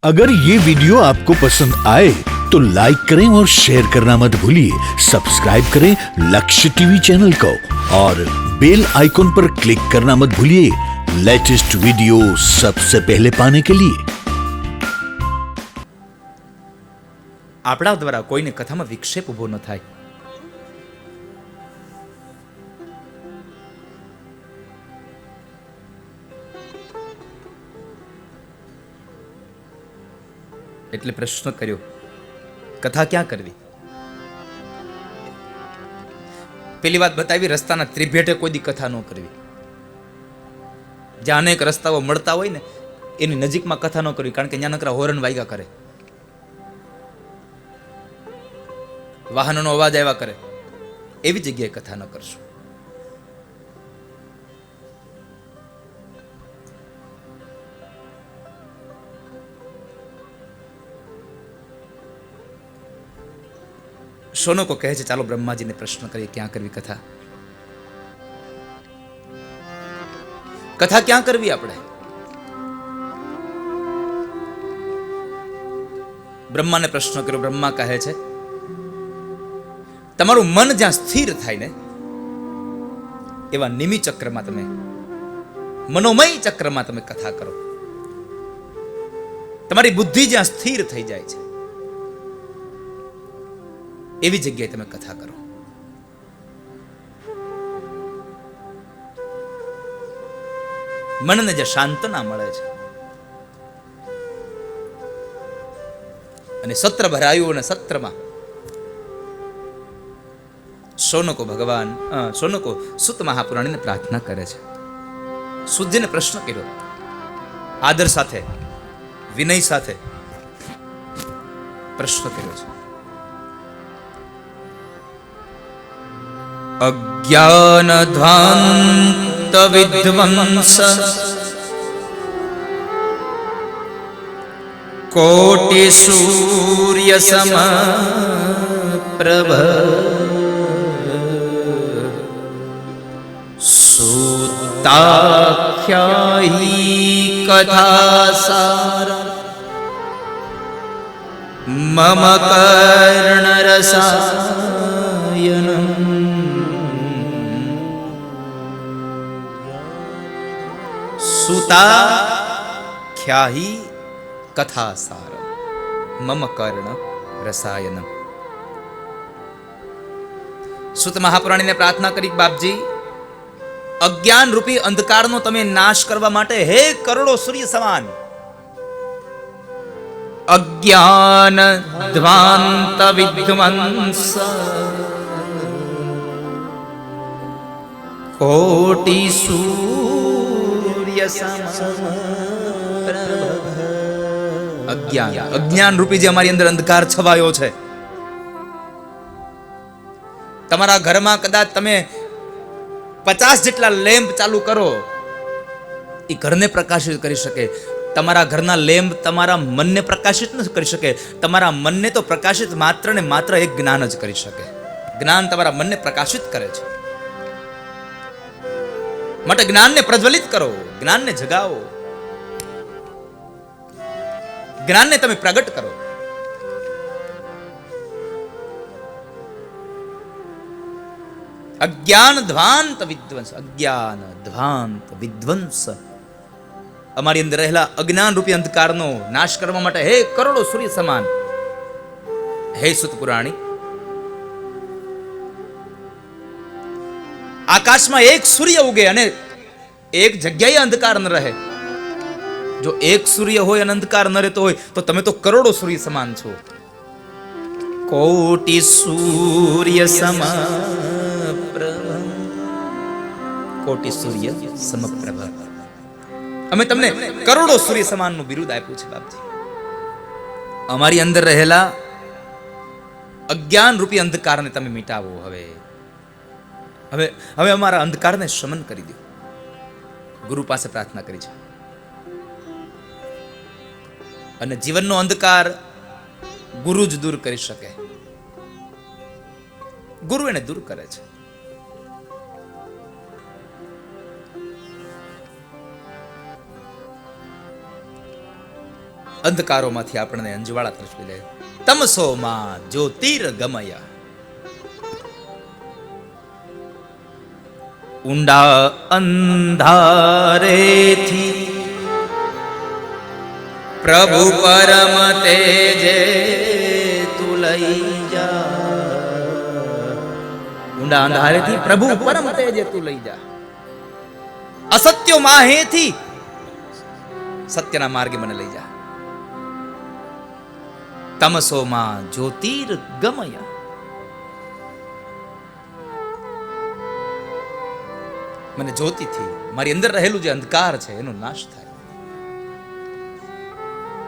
अगर ये वीडियो आपको पसंद आए तो लाइक करें और शेयर करना मत भूलिए। सब्सक्राइब करें लक्ष्य टीवी चैनल को और बेल आइकॉन पर क्लिक करना मत भूलिए लेटेस्ट वीडियो सबसे पहले पाने के लिए। આપણા દ્વારા કોઈને કથામાં વિક્ષેપ ઊભો ન થાય. એટલે પ્રશ્ન કર્યો, કથા ક્યાં કરવી? પેલી વાત બતાવી, રસ્તાના ત્રિભેટે કોઈ દી કથા ન કરવી. જ્યાં અનેક રસ્તાઓ મળતા હોય ને એની નજીકમાં કથા ન કરવી, કારણ કે ત્યાં નકરા હોરન વાગ્યા કરે, વાહનોનો અવાજ આવ્યા કરે. એવી જગ્યાએ કથા ન કરશું. શોનકો કહે છે, ચાલો બ્રહ્માજીને પ્રશ્ન કરીએ, ક્યાં કરવી કથા? કથા ક્યાં કરવી આપણે? બ્રહ્માને પ્રશ્ન કર્યો. બ્રહ્મા કહે છે, તમારું મન જ્યાં સ્થિર થાય ને એવા નિમિ ચક્રમાં તમે, મનોમય ચક્રમાં તમે કથા કરો. તમારી બુદ્ધિ જ્યાં સ્થિર થઈ જાય છે એવી જગ્યાએ તમે કથા કરો. મનને જે શાંતના મળે છે. અને સત્ર ભરાયું અને સત્રમાં શૌનકો ભગવાન શૌનકો સુત મહાપુરાણીને પ્રાર્થના કરે છે. સુતજીને પ્રશ્ન કર્યો, આદર સાથે, વિનય સાથે પ્રશ્ન કર્યો છે. અજ્ઞાન ધ્વાંત વિધ્વંસ કોટિ સૂર્ય સમ પ્રભ સુતાખ્યાયી કથાસાર મમ કર્ણ રસાયનમ સુતાખ્યાયી કથાસાર મમ કર્ણ રસાયનમ. સુત મહાપુરાણીને પ્રાર્થના કરી, બાપજી, અજ્ઞાન રૂપી અંધકારનો તમે નાશ કરવા માટે હે કરોડો સૂર્ય સમાન અજ્ઞાન ધ્વાંત વિધ્વંસ કોટિ સૂર્ય સમ અજ્ઞાન રૂપી જે અમારી અંદર અંધકાર છવાયો છે, તમારા ઘરમાં કદાચ તમે 50 જેટલા લેમ્પ ચાલુ કરો, એ ઘરને પ્રકાશિત કરી શકે. તમારા ઘરના લેમ્પ તમારા મનને પ્રકાશિત ન કરી શકે. તમારા મનને તો પ્રકાશિત માત્ર ને માત્ર એક જ્ઞાન જ કરી શકે. જ્ઞાન તમારા મનને પ્રકાશિત કરે છે. માટે જ્ઞાનને પ્રજ્વલિત કરો, જ્ઞાનને જગાવો, જ્ઞાનને તમે પ્રગટ કરો. અજ્ઞાન ધ્વાંત વિધ્વંસ, અજ્ઞાન ધ્વાંત વિધ્વંસ, અમારી અંદર રહેલા અજ્ઞાન રૂપી અંધકારનો નાશ કરવા માટે હે કરોડો સૂર્ય સમાન હે સુત પુરાણી, આકાશમાં એક સૂર્ય ઉગે અને એક જગ્યાએ અંધકાર ન રહે. જો એક સૂર્ય હોય અને અંધકાર ન રહેતો હોય તો તમે તો કરોડો સૂર્ય સમાન છો. કોટિ સૂર્ય સમપ્રભ, કોટિ સૂર્ય સમપ્રભ. અમે તમને કરોડો સૂર્ય સમાનનું બિરુદ આપ્યું છે બાપજી. અમારી અંદર રહેલા અજ્ઞાન રૂપી અંધકારને તમે મિટાવો. હવે હવે હવે અમારા અંધકારને શમન કરી દો. ગુરુ પાસે પ્રાર્થના કરી છે. અને જીવનનો અંધકાર ગુરુ જ દૂર કરી શકે. ગુરુ એને દૂર કરે છે. અંધકારોમાંથી આપણને અંજવાળા તરફી લે. તમસો માં જ્યોતિર્ગમય. ઊંડા અંધારેથી પ્રભુ પરમ તેજે તું લઈ જા. ઊંડા અંધારેથી પ્રભુ પરમ તેજે તું લઈ જા. અસત્યો માહેથી સત્યના માર્ગે મને લઈ જા. તમસો માં જ્યોતિર્ગમય. મને જ્યોતિથી મારી અંદર રહેલું જે અંધકાર છે એનો નાશ થાય.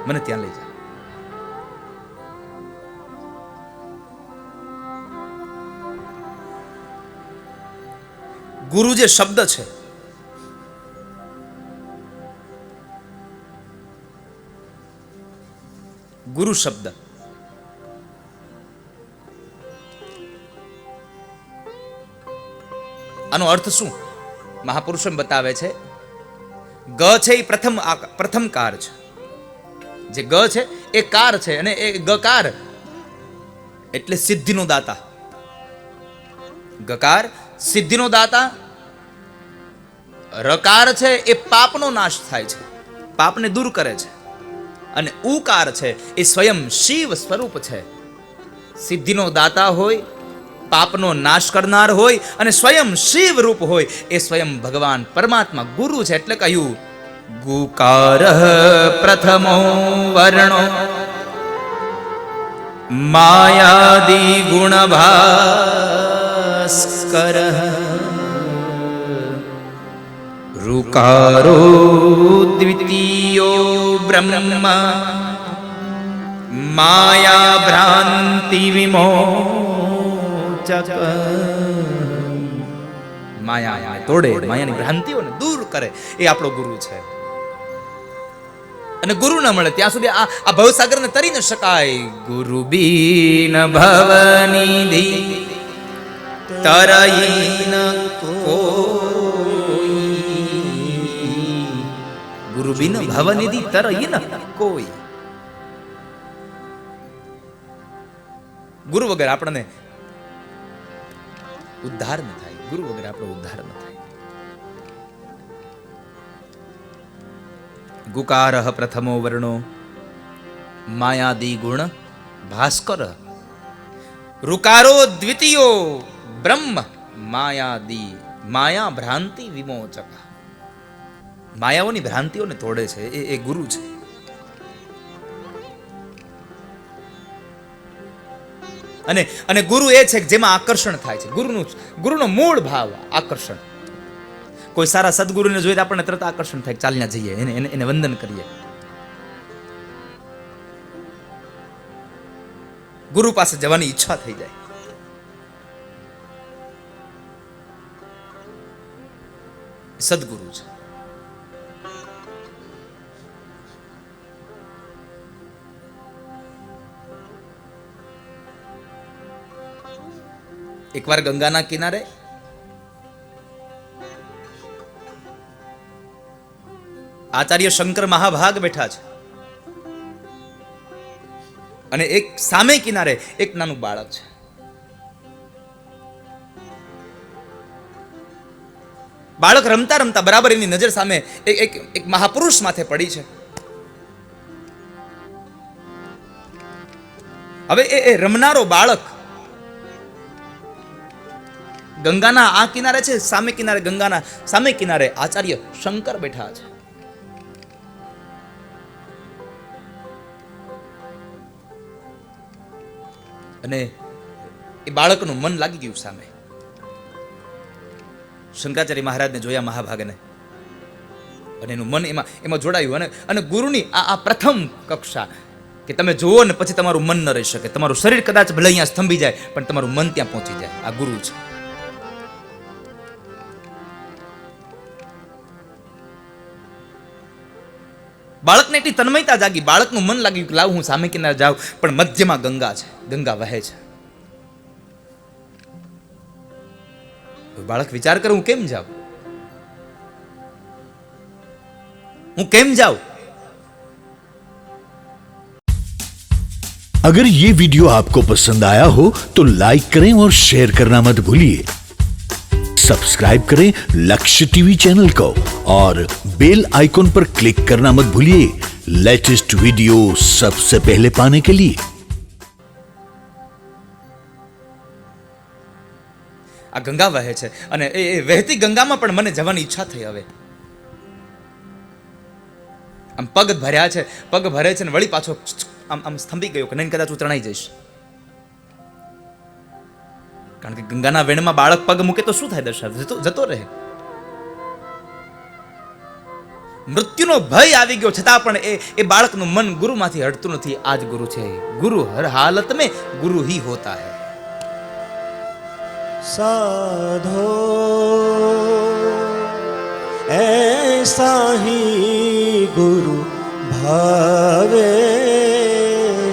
મને ત્યાં લઈ જા. ગુરુ જે શબ્દ છે, ગુરુ શબ્દ આનો અર્થ શું મહાપુરુષો બતાવે છે. ગ છે એ પ્રથમ કાર છે. જે ગ છે એ કાર છે અને એ ગકાર એટલે સિદ્ધિનો દાતા. ગકાર સિદ્ધિનો દાતા. રકાર છે એ પાપનો નાશ થાય છે, પાપને દૂર કરે છે. અને ઉકાર છે એ સ્વયં શિવ સ્વરૂપ છે. સિદ્ધિનો દાતા હોય, પાપનો નાશ કરનાર હોય અને સ્વયં શિવ રૂપ હોય એ સ્વયં ભગવાન પરમાત્મા ગુરુ છે. એટલે કહ્યું ગુકાર પ્રથમો વર્ણો માયાદિ ગુણ ભાસ્કર રુકારો દ્વિતીયો બ્રહ્મ માયા ભ્રાંતિ વિમોચક. માયા તોડે, માયાની ભ્રાંતિઓને દૂર કરે એ આપણો ગુરુ છે. અને ગુરુ ન મળે ત્યાં સુધી આ ભવસાગરને તરી ન શકાય. ગુરુ બીન ભવનિધિ તરઈ ન કોઈ. ગુરુ બીન ભવનિધિ તરઈ ન કોઈ. ગુરુ વગર આપણને ઉદ્ધાર ન થાય. ગુરુ વગર આપણો ઉદ્ધાર ન થાય. ગુકારઃ પ્રથમો વર્ણો માયાદિ ગુણ ભાસ્કર રુકારો દ્વિતીયો બ્રહ્મ માયાદિ માયા ભ્રાંતિ વિમોચક. માયાઓની ભ્રાંતિઓને તોડે છે એ ગુરુ છે. અને ગુરુ એ છે કે જેમાં આકર્ષણ થાય છે. ગુરુનો મૂળ ભાવ આકર્ષણ. કોઈ સારા સદગુરુને જોઈને આપણને તરત આકર્ષણ થાય, ચાલ્યા જઈએ, એને વંદન કરીએ. ગુરુ પાસે જવાની ઈચ્છા થઈ જાય. સદગુરુ છે. એકવાર ગંગાના કિનારે આચાર્ય શંકર મહાભાગ બેઠા છે અને એક સામે કિનારે એક નાનું બાળક છે. બાળક રમતા રમતા બરાબર એની નજર સામે એક મહાપુરુષ માથે પડી છે. હવે એ રમનારો બાળક ગંગાના આ કિનારે છે, સામે કિનારે ગંગાના સામે કિનારે આચાર્ય શંકર બેઠા છે. અને એ બાળકનું મન લાગી ગયું સામે. શંકરાચાર્ય મહારાજને જોયા મહાભાગને અને એનું મન એમાં જોડાયું. અને ગુરુની આ પ્રથમ કક્ષા કે તમે જુઓ ને પછી તમારું મન ન રહી શકે. તમારું શરીર કદાચ ભલે અહીંયા સ્તંભી જાય પણ તમારું મન ત્યાં પહોંચી જાય. આ ગુરુ છે. બાળકને એટલી તન્મયતા જાગી, બાળકનું મન લાગ્યું કે લાવ હું સામે કિનારે જાઉં, પણ મધ્યમાં ગંગા છે, ગંગા વહે છે. બાળક વિચાર કરે હું કેમ જાઉં, હું કેમ જાઉં? अगर ये वीडियो आपको पसंद आया हो तो लाइक करें और शेयर करना मत भूलिए। सब्सक्राइब करें लक्ष्य टीवी चैनल को और बेल आइकॉन पर क्लिक करना मत भूलिए लेटेस्ट वीडियो सबसे पहले पाने के लिए। આ ગંગા વહે છે અને એ વહેતી ગંગામાં પણ મને જવાની ઈચ્છા થઈ. હવે આમ પગ ભર્યા છે, પગ ભરે છે ને વળી પાછો આમ આમ સ્તંભી ગયો કે નહીં કદાચ હું તણાઈ જઈશ. કારણ કે ગંગાના વેણમાં બાળક પગ મૂકે તો શું થાય દર્શા, જતો રહે. મૃત્યુનો ભય આવી ગયો છતાં પણ એ બાળકનું મન ગુરુમાંથી હટતું નથી. આજ ગુરુ છે, ગુરુ હર હાલત में गुरु ही होता है. साधो ऐसा ही गुरु भावे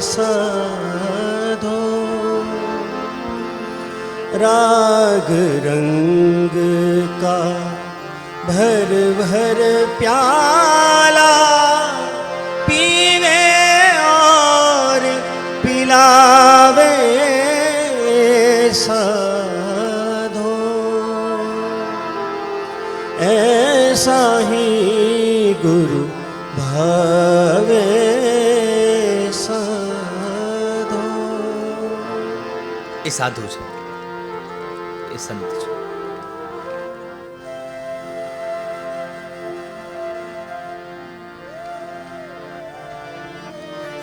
साधो, राग रंग का भर भर प्याला पीवे और पिलावे साधो, ऐसा ही गुरु भावे साधो. એ સાધુ છે, એ સંત છે.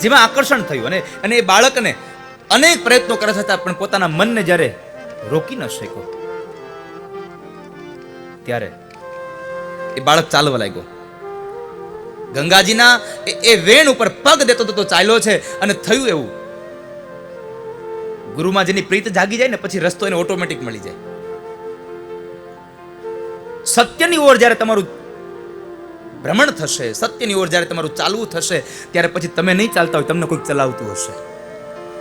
જેમાં આકર્ષણ થયું અને એ બાળકને અનેક પ્રયત્નો કરે છતાં પણ પોતાના મનને જ્યારે રોકી ન શક્યો ત્યારે એ બાળક ચાલવા લાગ્યો. ગંગાજીના એ વેણ ઉપર પગ દેતો તો ચાલ્યો છે અને થયું એવું, ગુરુમાં જેની પ્રીત જાગી જાય ને પછી રસ્તો એને ઓટોમેટિક મળી જાય. સત્યની ઓર જ્યારે તમારું ભ્રમણ થશે, સત્યની ઓર જ્યારે તમારું ચાલવું થશે ત્યારે પછી તમે નહીં ચાલતા હોય, તમને કોઈક ચલાવતું હશે.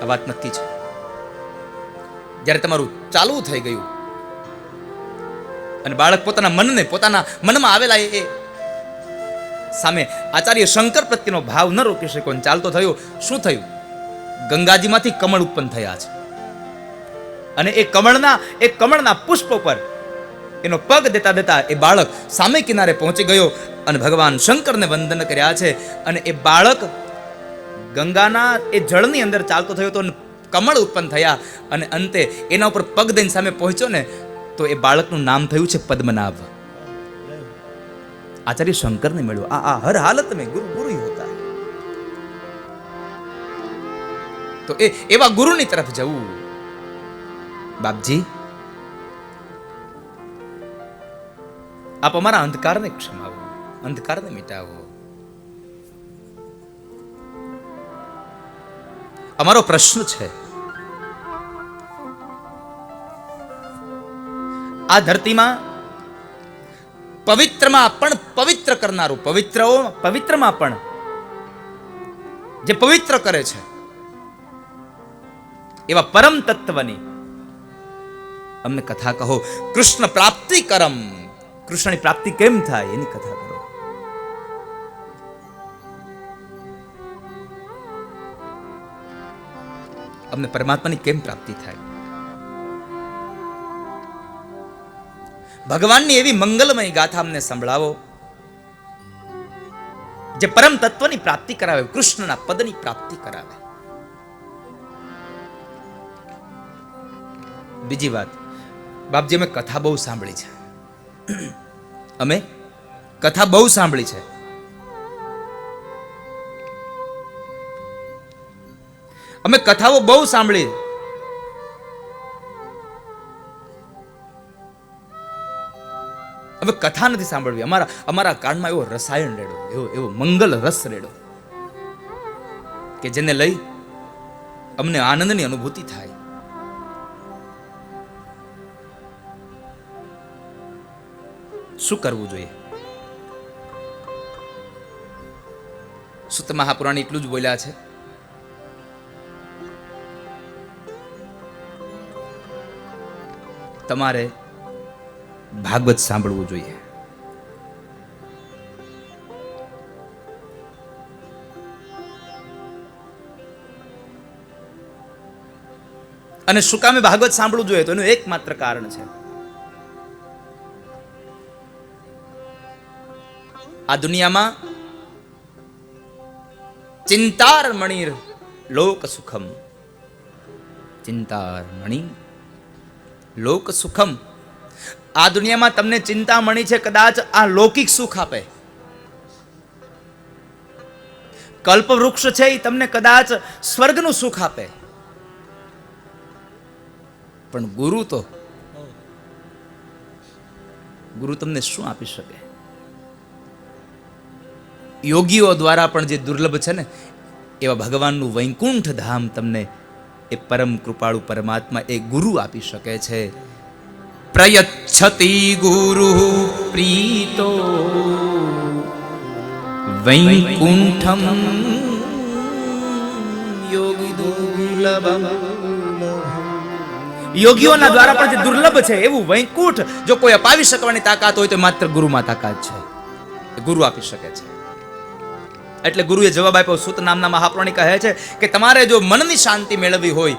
આ વાત નક્કી છે. જ્યારે તમારું ચાલવું થઈ ગયું અને બાળક પોતાના મનમાં આવેલા એ સામે આચાર્ય શંકર પ્રત્યેનો ભાવ ન રોકી શક્યો અને ચાલતો થયો. શું થયું? ગંગાજીમાંથી કમળ ઉત્પન્ન થયા છે અને એ કમળના પુષ્પ પર એનો પગ દેતા દેતા એ બાળક સામે કિનારે પહોંચી ગયો અને ભગવાન શંકરને વંદન કર્યા છે. અને એ બાળક ગંગાના એ જળની અંદર ચાલતો થયો તો કમળ ઉત્પન્ન થયા અને અંતે એના ઉપર પગ દઈને સામે પહોંચ્યો ને તો એ બાળકનું નામ થયું છે પદ્મનાભ. આચાર્ય શંકરને મળ્યો. આ હર હાલત મેં ગુરુ ગુરુ ही होता है. તો એવા ગુરુની તરફ જવું. બાપજી, આપ અમારા અંધકારને ક્ષમાવો, અંધકારને મિટાવો. અમારો પ્રશ્ન છે, આ ધરતીમાં પવિત્રમાં પણ પવિત્ર કરનારું, પવિત્રમાં પણ જે પવિત્ર કરે છે એવા પરમ તત્વની અમને કથા કહો. કૃષ્ણ પ્રાપ્તિ કરમ, કૃષ્ણની પ્રાપ્તિ કેમ થાય એની કથા કરો. અમને પરમાત્માની કેમ પ્રાપ્તિ થાય. ભગવાનની એવી મંગલમય ગાથા અમને સંભળાવો જે પરમ તત્વની પ્રાપ્તિ કરાવે, કૃષ્ણના પદની પ્રાપ્તિ કરાવે. બીજી વાત, બાપજી, અમે કથા બહુ સાંભળી છે. અમે કથા બહુ સાંભળી છે. અમે કથાઓ બહુ સાંભળી. હવે કથા નથી સાંભળવી. અમારા કાનમાં એવો રસાયણ રેડો, એવો મંગલ રસ રેડો કે જેને લઈ અમને આનંદની અનુભૂતિ થાય. શું કરવું જોઈએ? સુત મહાપુરાણ એટલું જ બોલ્યા છે, તમારે ભાગવત સાંભળવું જોઈએ. અને શું કામે ભાગવત સાંભળવું જોઈએ? તો એનું એકમાત્ર કારણ છે, આ દુનિયામાં ચિંતાર મણિર લોક સુખમ, ચિંતાર મણિ લોક સુખમ. આ દુનિયામાં તમને ચિંતામણી છે, કદાચ આ લૌકિક સુખ આપે. કલ્પવૃક્ષ છે એ તમને કદાચ સ્વર્ગનું સુખ આપે. પણ ગુરુ તમને શું આપી શકે? યોગીઓ દ્વારા પણ જે દુર્લભ છે ને, એવા ભગવાનનું વૈકુંઠ ધામ તમને એ પરમ કૃપાળુ પરમાત્મા એ ગુરુ આપી શકે છે. પ્રયચ્છતિ ગુરુ પ્રીતો વૈકુંઠમ યોગી દુર્લભમ. યોગીઓના દ્વારા પણ જે દુર્લભ છે એવું વૈકુંઠ જો કોઈ અપાવી શકવાની તાકાત હોય તો માત્ર ગુરુમાં તાકાત છે. ગુરુ આપી શકે છે. એટલે ગુરુએ જવાબ આપ્યો. સૂત નામના મહાપ્રાણી કહે છે કે તમારે જો મનની શાંતિ મેળવવી હોય,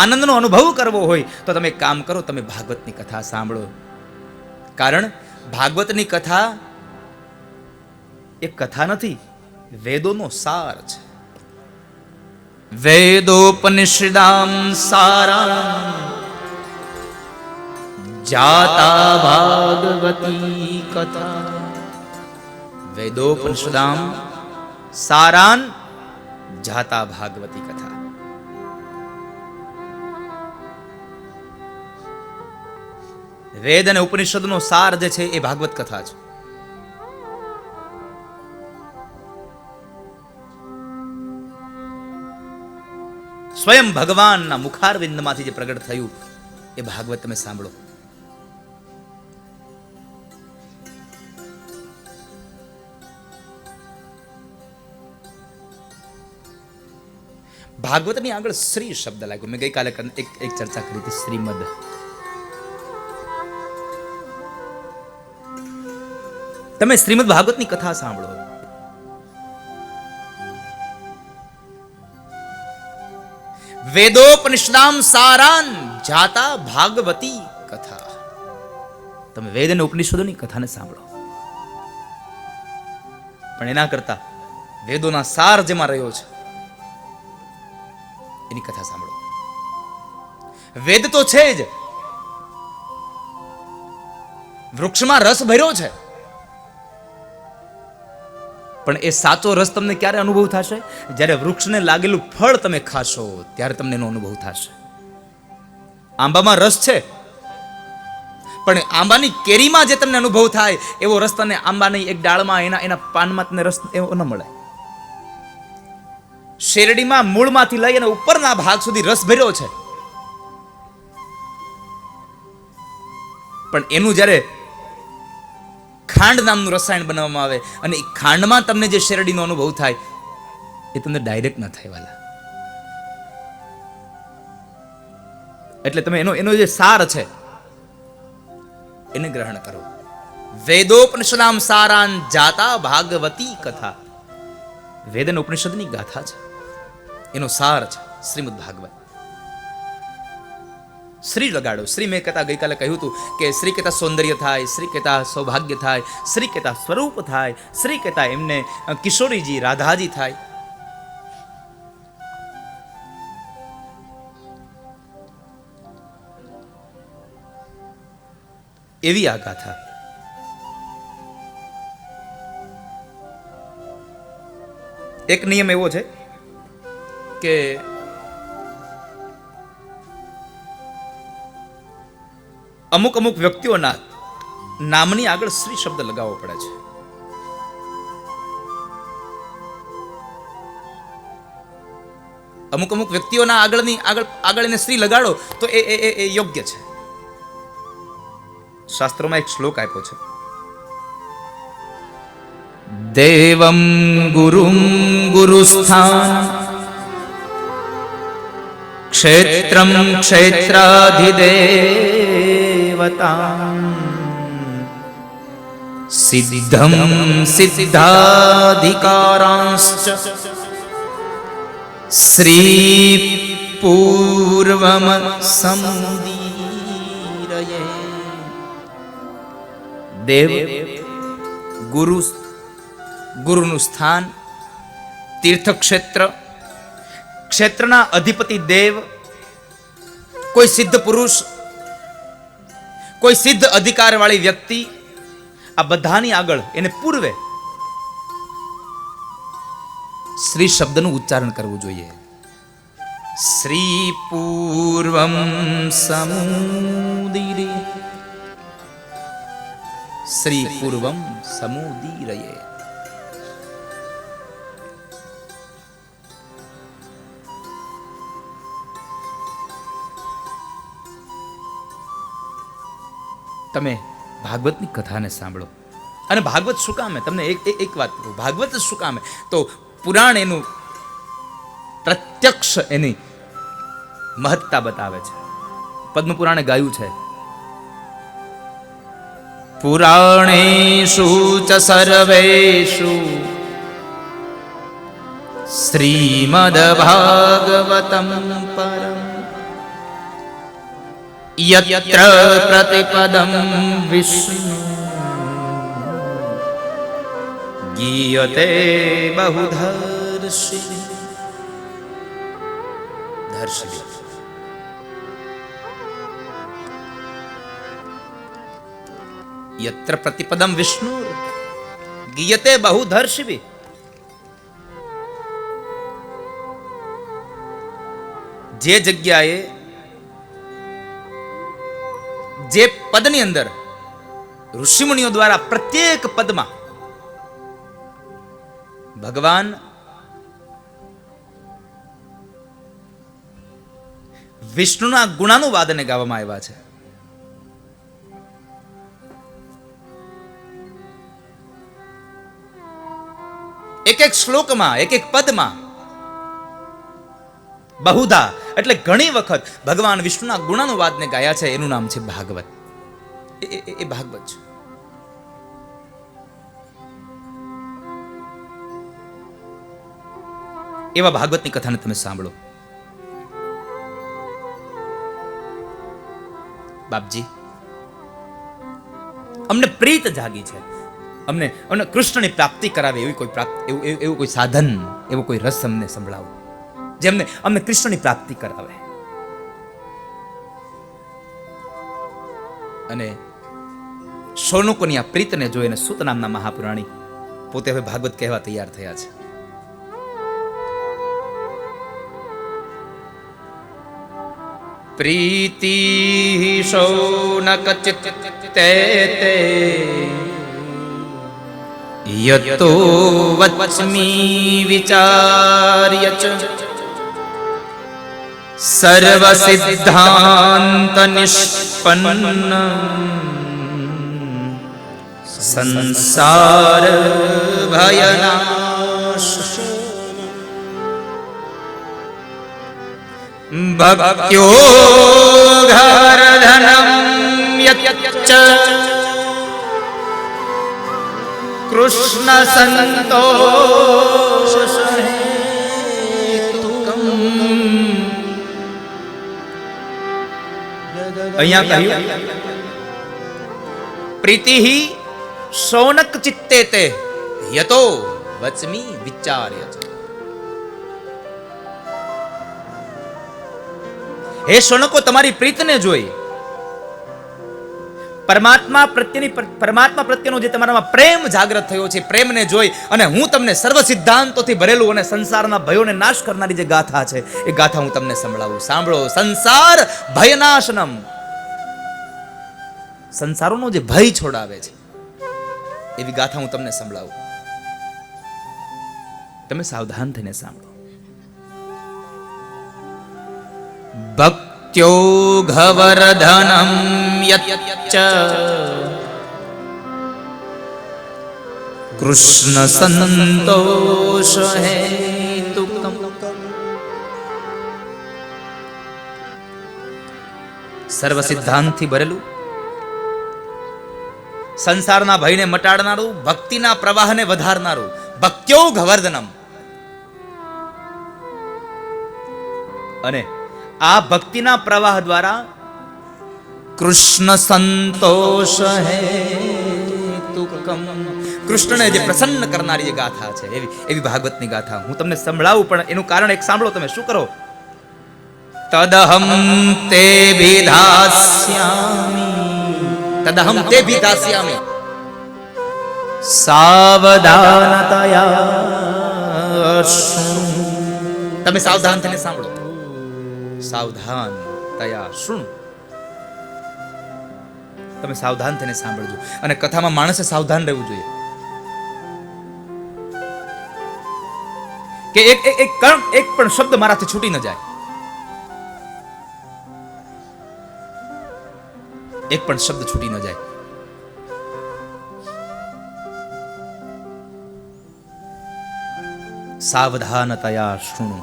આનંદનો અનુભવ કરવો હોય, તો તમે એક કામ કરો, તમે ભાગવતની કથા સાંભળો. કારણ ભાગવતની કથા એક કથા નથી, વેદોનો સાર છે. વેદોપનિષદામ સારા જાતા ભાગવતી કથા. વેદોપનિષદામ સારાન જાતા ભાગવતી કથા. વેદ અને ઉપનિષદનો સાર જે છે એ ભાગવત કથા છે. સ્વયં ભગવાનના મુખારવિંદમાંથી જે પ્રગટ થયું એ ભાગવત તમે સાંભળો. ભાગવતની આગળ શ્રી શબ્દ લાગ્યો. મેં ગઈકાલે એક ચર્ચા કરી હતી, શ્રીમદ. તમે શ્રીમદ ભાગવતની કથા સાંભળો. વેદોપનિષદામ સારાન જાતા ભાગવતી કથા. તમે વેદ અને ઉપનિષદોની કથાને સાંભળો. પણ એના કરતા વેદોના સાર જેમાં રહ્યો છે એની કથા સાંભળો. વેદ તો છે જ, વૃક્ષમાં રસ ભર્યો છે, પણ એ સાચો રસ તમને ક્યારે અનુભવ થશે? જ્યારે વૃક્ષને લાગેલું ફળ તમે ખાશો ત્યારે તમને એનો અનુભવ થશે. આંબામાં રસ છે, પણ આંબાની કેરીમાં જે તમને અનુભવ થાય એવો રસ તમને આંબાની એક ડાળમાં એના પાનમાં તમને રસ એવો ન મળે. શેરડીમાં મૂળમાંથી લઈ અને ઉપરના ભાગ સુધી રસ ભર્યો છે, પણ એનું જ્યારે ખાંડ નામનું રસાયણ બનાવવામાં આવે અને એ ખાંડમાં તમને જે શેરડીનો અનુભવ થાય એ તમને ડાયરેક્ટ ન થાય વાલા. એટલે તમે એનો જે સાર છે એને ગ્રહણ કરો. વેદોપનિષદામ સારાન જાતા ભાગવતી કથા. વેદ અને ઉપનિષદની ગાથા છે, એનો સાર છે શ્રીમદ ભાગવત. શ્રી લગાડો. શ્રી મેં કહેતા ગઈકાલે કહ્યું હતું કે શ્રી કહેતા સૌંદર્ય થાય, શ્રી કહેતા સૌભાગ્ય થાય, શ્રી કહેતા સ્વરૂપ થાય, શ્રી કહેતા એમને કિશોરીજી રાધાજી થાય. એવી આ ગાથા. એક નિયમ એવો છે કે અમુક વ્યક્તિઓના નામની આગળ શ્રી શબ્દ લગાવવો પડે છે. અમુક વ્યક્તિઓના આગળ એને શ્રી લગાડો તો એ યોગ્ય છે. શાસ્ત્રોમાં એક શ્લોક આપ્યો છે, દેવમ ગુરુમ ગુરુસ્થાન ક્ષેત્રમ ક્ષેત્રાધિદેવતા સિદ્ધમ સિદ્ધાધિકારાંશ્ચ શ્રી પૂર્વમ સમુદીરયે. દેવ ગુરુનું સ્થાન, તીર્થક્ષેત્ર, ક્ષેત્રના અધિપતિ દેવ, કોઈ સિદ્ધ પુરુષ, કોઈ સિદ્ધ અધિકાર વાળી વ્યક્તિ, આ બધાની આગળ એને પૂર્વે શ્રી શબ્દનું ઉચ્ચારણ કરવું જોઈએ. શ્રી પૂર્વમ સમુદીરે, શ્રી પૂર્વમ સમુદીરયે. તમે ભાગવતની કથાને સાંભળો. અને ભાગવત શું કામ હે? તમને એક વાત કહું, ભાગવત શું કામ હે? તો પુરાણ એનું પ્રત્યક્ષ એની મહત્તા બતાવે છે. પદ્મ પુરાણે ગાયું છે, પુરાણેષુ ચ સર્વેષુ શ્રીમદ ભાગવતમ પરમ યત્ર પ્રતિપદમ વિષ્ણુ ગીયતે બહુધર્ષિ. યત્ર પ્રતિપદમ વિષ્ણુ ગીયતે બહુધર્ષિ. જે જગ્યાએ, જે પદની અંદર ઋષિમુનિઓ દ્વારા પ્રત્યેક પદમાં ભગવાન વિષ્ણુના ગુણાનુવાદને ગાવામાં આવ્યા છે. એક એક શ્લોકમાં, એક એક પદમાં બહુધા એટલે ઘણી વખત ભગવાન વિષ્ણુના ગુણાનુવાદને ગાયા છે. એનું નામ છે ભાગવત. એ ભાગવત છે. એવા ભાગવતની કથાને તમે સાંભળો. બાપજી, અમને પ્રીત જાગી છે, અમને કૃષ્ણની પ્રાપ્તિ કરાવે એવી કોઈ એવું કોઈ સાધન, એવો કોઈ રસ અમને સંભળાવો જેમને અમને કૃષ્ણની પ્રાપ્તિ કરાવે. અને શૌનકોની આ પ્રીતને જોઈને સૂત નામના મહાપુરાણી પોતે હવે ભાગવત કહેવા તૈયાર થયા છે. પ્રીતિ શૌનક ચિત્તે યતો વચ્મી વિચાર્ય ચ સર્વ સિદ્ધાંત નિષ્પન્ન સંસાર ભયનાશ ભક્ત્યો ઘરધનમ યચ્ચ કૃષ્ણ સંતોષ હેતુકમ. અહીંયા કહ્યું પ્રીતિ શૌનક ચિત્તે તે યતો વચમી વિચાર્ય. હે શૌનકો, તમારી પ્રીતને જોઈ, પરમાત્મા પ્રત્યેનો જે તમારામાં પ્રેમ જાગૃત થયો છે, પ્રેમને જોઈ અને હું તમને સર્વ સિદ્ધાંતોથી ભરેલું અને સંસારના ભયોને નાશ કરનારી જે ગાથા છે એ ગાથા હું તમને સંભળાવું. સાંભળો. સંસાર ભયનાશનમ, સંસારોનો જે ભય છોડાવે છે એવી ગાથા હું તમને સંભળાવું. તમે સાવધાન થઈને સાંભળો. ભક્ત્યો ઘવર્ધનમ યચ્ચ કૃષ્ણ સંતોષ હેતુકમ. સર્વ સિદ્ધાંતથી ભરેલું, સંસારના ભયને મટાડનારું, ભક્તિના પ્રવાહને વધારનારું. ભક્ત્યો ઘવર્ધનમ, અને આ ભક્તિના પ્રવાહ દ્વારા કૃષ્ણ સંતોષ હે તુકમ, કૃષ્ણને જે પ્રસન્ન કરનારી જે ગાથા છે એવી ભાગવતની ગાથા હું તમને સંભળાવું, પણ એનું કારણ એક સાંભળો. તમે શું કરો? તદહમ તે વિધાસ્યામિ સાવધાનતયા. તમે સાવધાન થઈને સાંભળો. સાવધાન તયા શુણુ. તમે સાવધાન થઈને સાંભળજો. અને કથામાં માણસે સાવધાન રહેવું જોઈએ કે એક પણ શબ્દ મારાથી છૂટી ન જાય. એક પણ શબ્દ છૂટી ન જાય. સાવધાનતયા શુણુ.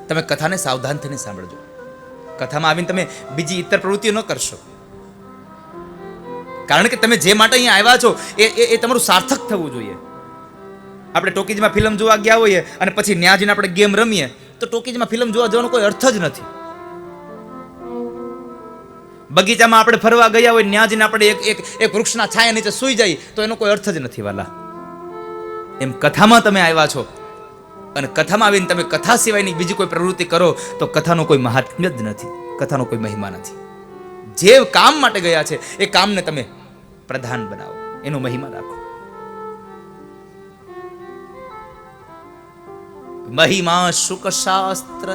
તમે કથાને સાવધાન થઈને સાંભળજો. કથામાં આવીને તમે બીજી ઇતર પ્રવૃત્તિઓ ન કરશો, કારણ કે તમે જે માટે અહીંયા આવ્યા છો એ તમારું સાર્થક થવું જોઈએ. આપણે ટોકીઝમાં ફિલ્મ જોવા ગયા હોઈએ અને પછી ન્યા જઈને આપણે ગેમ રમીએ તો ટોકીઝમાં ફિલ્મ જોવા જવાનો કોઈ અર્થ જ નથી. બગીચામાં આપણે ફરવા ગયા હોય, ન્યા જઈને આપણે એક વૃક્ષના છાયા નીચે સૂઈ જઈએ તો એનો કોઈ અર્થ જ નથી વાલા. એમ કથામાં તમે આવ્યા છો અને કથામાં આવીને તમે કથા સિવાયની બીજી કોઈ પ્રવૃત્તિ કરો તો કથાનો કોઈ મહાત્મ્ય જ નથી, કથાનો કોઈ મહિમા નથી. જે કામ માટે ગયા છે એ કામને તમે પ્રધાન બનાવો, એનો મહિમા રાખો. મહિમા શુક શાસ્ત્ર,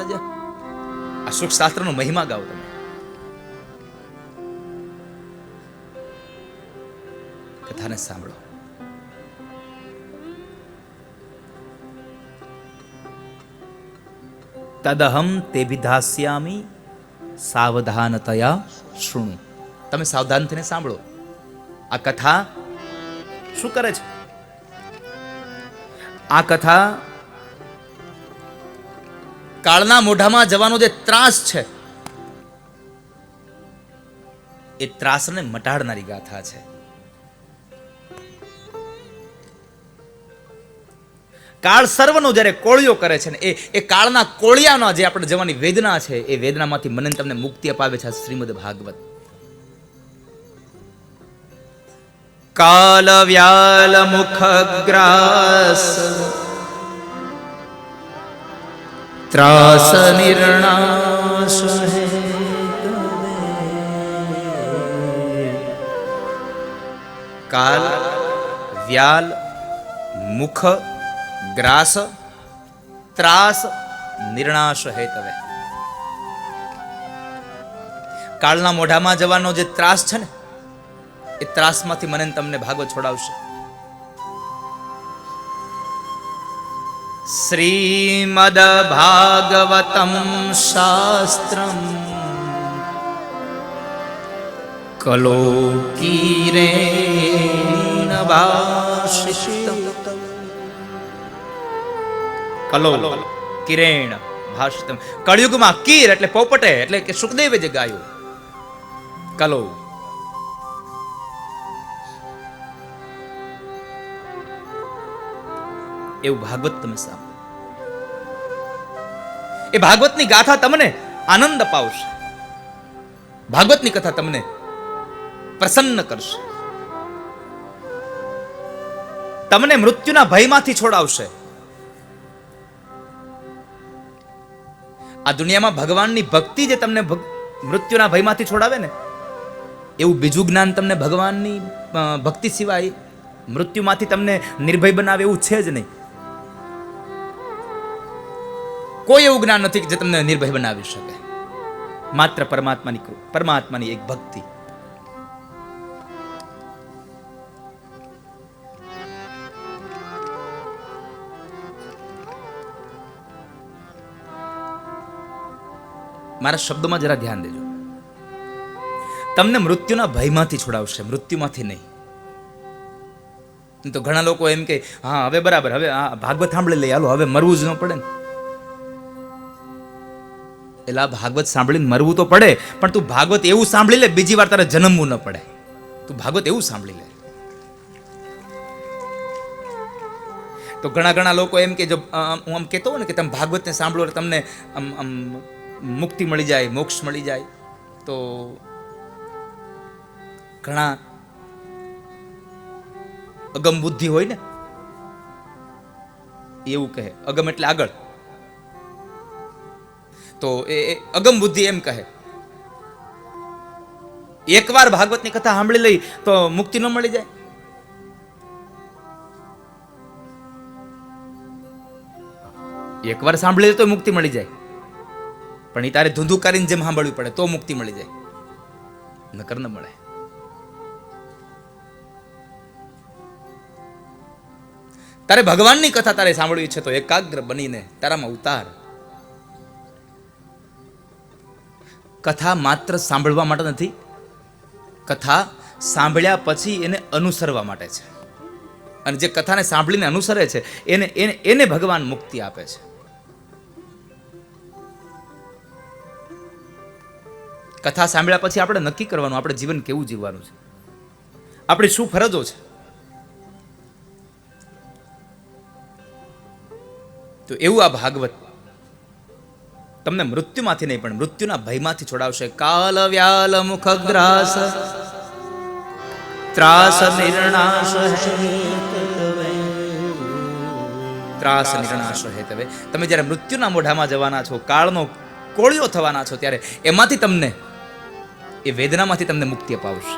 આ શુક શાસ્ત્રનો મહિમા ગાઓ તમે. કથાને સાંભળો. તદહમ તે વિધાસ્યામિ સાવધાનતયા શુણુ. તમે સાવધાન થઈને સાંભળો. આ કથા શું કરે છે? આ કથા કાળના મોઢામાં જવાનો જે ત્રાસ છે એ ત્રાસને મટાડનારી ગાથા છે. કાળ સર્વનો જ્યારે કોળિયો કરે છે ને એ કાળના કોળિયાના જે આપણે જવાની વેદના છે એ વેદનામાંથી મને તમને મુક્તિ અપાવે છે શ્રીમદ ભાગવત. કાલ વ્યાલ મુખ ગ્રાસ ત્રાસ નિર્ણાશ હે કાલ વ્યાલ મુખ ગ્રાસ ત્રાસ નિર્ણાશ હેતવે. કાળના મોઢામાં જવાનો જે ત્રાસ છે ને એ ત્રાસમાંથી મને તમને ભાગવત છોડાવશે. શ્રીમદ ભાગવતમ શાસ્ત્રમ કલો કીરેણ ભાષિતમ. કલો કિરેણ ભાષિતમ. કળયુગમાં કીર એટલે પોપટે એટલે કે સુખદેવે જે ગાયું કલો. એવું ભાગવત તમે સાંભળો. એ ભાગવતની ગાથા તમને આનંદ અપાવશે. ભાગવતની કથા તમને પ્રસન્ન કરશે, તમને મૃત્યુના ભયમાંથી છોડાવશે. આ દુનિયામાં ભગવાનની ભક્તિ જે તમને મૃત્યુના ભયમાંથી છોડાવે ને એવું બીજું જ્ઞાન તમને ભગવાનની ભક્તિ સિવાય મૃત્યુમાંથી તમને નિર્ભય બનાવે એવું છે જ નહીં. કોઈ એવું જ્ઞાન નથી જે તમને નિર્ભય બનાવી શકે. માત્ર પરમાત્માની એક ભક્તિ. મારા શબ્દોમાં જરા ધ્યાન દેજો. તમને મૃત્યુના ભયમાંથી છોડાવશે, મૃત્યુમાંથી નહીં. તો ઘણા લોકો એમ કે હા હવે બરાબર, હવે આ ભાગવત સાંભળી લઈએ, હાલો હવે મરવું જ ન પડે ને. એટલે આ ભાગવત સાંભળીને મરવું તો પડે, પણ તું ભાગવત એવું સાંભળી લે બીજી વાર તારે જન્મવું ન પડે. તું ભાગવત એવું સાંભળી લે. તો ઘણા લોકો એમ કે જો હું આમ કહેતો હોય ને કે તમે ભાગવતને સાંભળો એટલે તમને આમ મુક્તિ મળી જાય, મોક્ષ મળી જાય, તો ઘણા અગમ બુદ્ધિ હોય ને એવું કહે. અગમ એટલે આગળ. તો એ અગમ બુદ્ધિ એમ કહે એકવાર ભાગવતની કથા સાંભળી લઈ તો મુક્તિ ન મળી જાય. એકવાર સાંભળી લે તો મુક્તિ મળી જાય, પણ એ તારે ધુંધુકારીને જેમ સાંભળવી પડે તો મુક્તિ મળી જાય, નકર ન મળે. તારે ભગવાનની કથા તારે સાંભળવી છે તો એકાગ્ર બનીને તારામાં ઉતાર. કથા માત્ર સાંભળવા માટે નથી, કથા સાંભળ્યા પછી એને અનુસરવા માટે છે. અને જે કથાને સાંભળીને અનુસરે છે એને ભગવાન મુક્તિ આપે છે. કથા સાંભળ્યા પછી આપણે નક્કી કરવાનું આપણે જીવન કેવું જીવવાનું છે, આપણી શું ફરજો છે. તો એવું આ ભાગવત તમને મૃત્યુમાંથી નહીં પણ મૃત્યુના ભયમાંથી છોડાવશે. કાલ વ્યાલ મુખગ્રાસ ત્રાસ નિર્ણાશ ત્રાસ નિર્ણાશ હેતવે. તમે જ્યારે મૃત્યુના મોઢામાં જવાના છો, કાળનો કોળિયો થવાના છો, ત્યારે એમાંથી તમને એ વેદનામાંથી તમને મુક્તિ અપાવશે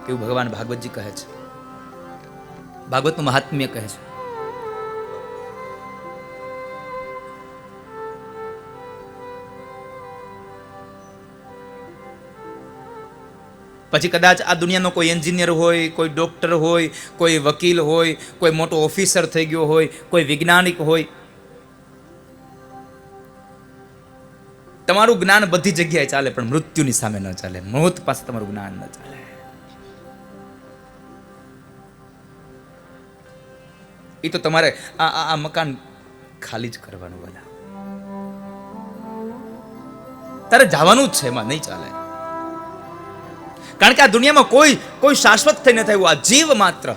એવું ભગવાન ભાગવતજી કહે છે. ભાગવતનું મહાત્મ્ય કહે છે. પછી કદાચ આ દુનિયાનો કોઈ એન્જિનિયર હોય, કોઈ ડોક્ટર હોય, કોઈ વકીલ હોય, કોઈ મોટો ઓફિસર થઈ ગયો હોય, કોઈ વૈજ્ઞાનિક હોય, તમારું જ્ઞાન બધી જગ્યાએ ચાલે પણ મૃત્યુની સામે ન ચાલે. મોત પાસે તમારું જ્ઞાન ન ચાલે. એ તો તમારે આ મકાન ખાલી જ કરવાનું વાલા. તારે જવાનું જ છે, એમાં નહીં ચાલે. કારણ કે આ દુનિયામાં કોઈ શાશ્વત થઈ ન થયું. આ જીવ માત્ર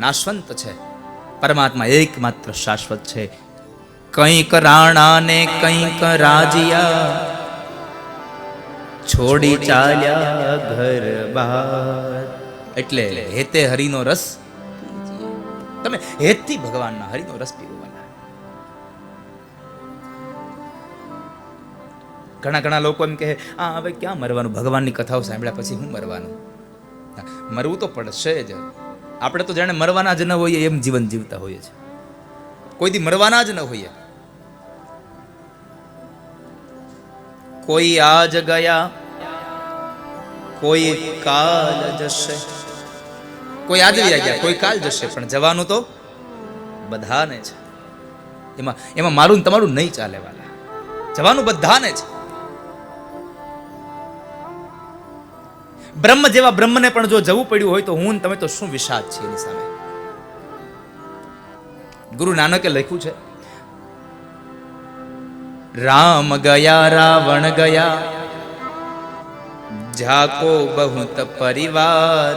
નાશવંત છે, પરમાત્મા એકમાત્ર શાશ્વત છે. કંઈક રાણા ને કંઈક રાજીયા, છોડી ચાલ્યા ઘર બાર. એટલે હેતે હરિનો રસ, તમે હેતથી ભગવાનના હરિનો રસ પીવાના. ઘણા લોકો એમ કહે હવે ક્યાં મરવાનું, ભગવાનની કથાઓ સાંભળ્યા પછી હું મરવાનું. મરવું તો પડશે જ. આપણે તો જાણે મરવાના જ ન હોઈએ એમ જીવન જીવતા હોઈએ છીએ. કોઈ દી મરવાના જ ન હોઈએ. કોઈ આજ ગયા, કોઈ કાલ જશે. કોઈ આજ ગયા, કોઈ કાલ જશે, પણ જવાનું તો બધાને છે. એમાં મારું ને તમારું નહીં ચાલે વાલા. જવાનું બધાને છે. બ્રહ્મ જેવા બ્રહ્મને પણ જો જવું પડ્યું હોય તો હું તમે તો શું વિષાદ છે એની સામે. ગુરુ નાનકે લખ્યું છે, રામ ગયા રાવણ ગયા, જાકો બહુત પરિવાર.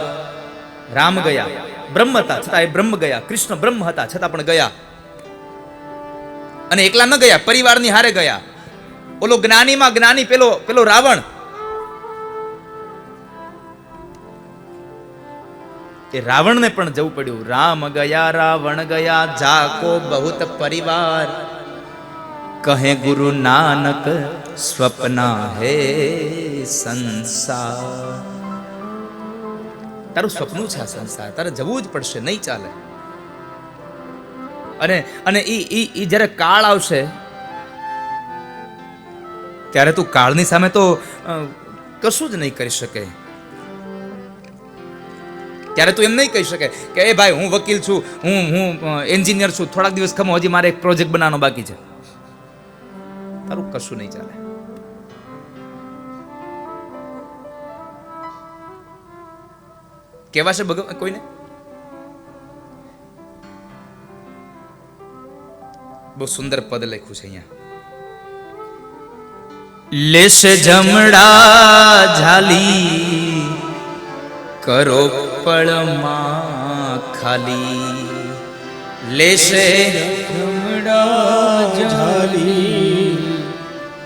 રામ ગયા, બ્રહ્મ હતા છતાં એ બ્રહ્મ ગયા. કૃષ્ણ બ્રહ્મ હતા છતાં પણ ગયા. અને એકલા ન ગયા, પરિવારની હારે ગયા. ઓલો જ્ઞાનીમાં જ્ઞાની પેલો રાવણ, એ રાવણને પણ જવું પડ્યું. રામ ગયા રાવણ ગયા, જાકો બહુત પરિવાર. કહે ગુરુ નાનક સ્વપ્ના હે સંસાર. તારું સ્વપ્નું છે આ સંસાર, તારે જવું જ પડશે, નહીં ચાલે. અને ઈ જ્યારે કાળ આવશે ત્યારે તું કાળની સામે તો કશું જ નહીં કરી શકે. ત્યારે તું એમ નહીં કહી શકે કે એ ભાઈ હું વકીલ છું, હું એન્જિનિયર છું, થોડાક દિવસ ખમો, હજી મારે એક પ્રોજેક્ટ બનાવવાનો બાકી છે. તારું કશું નહીં ચાલે. કેવા છે ભગવાન કોઈને? બહુ સુંદર પદ લખ્યું છે અહીંયા. લેશે જમડા ઝાલી, કરો પળમાં ખાલી. લેશે ઝાલી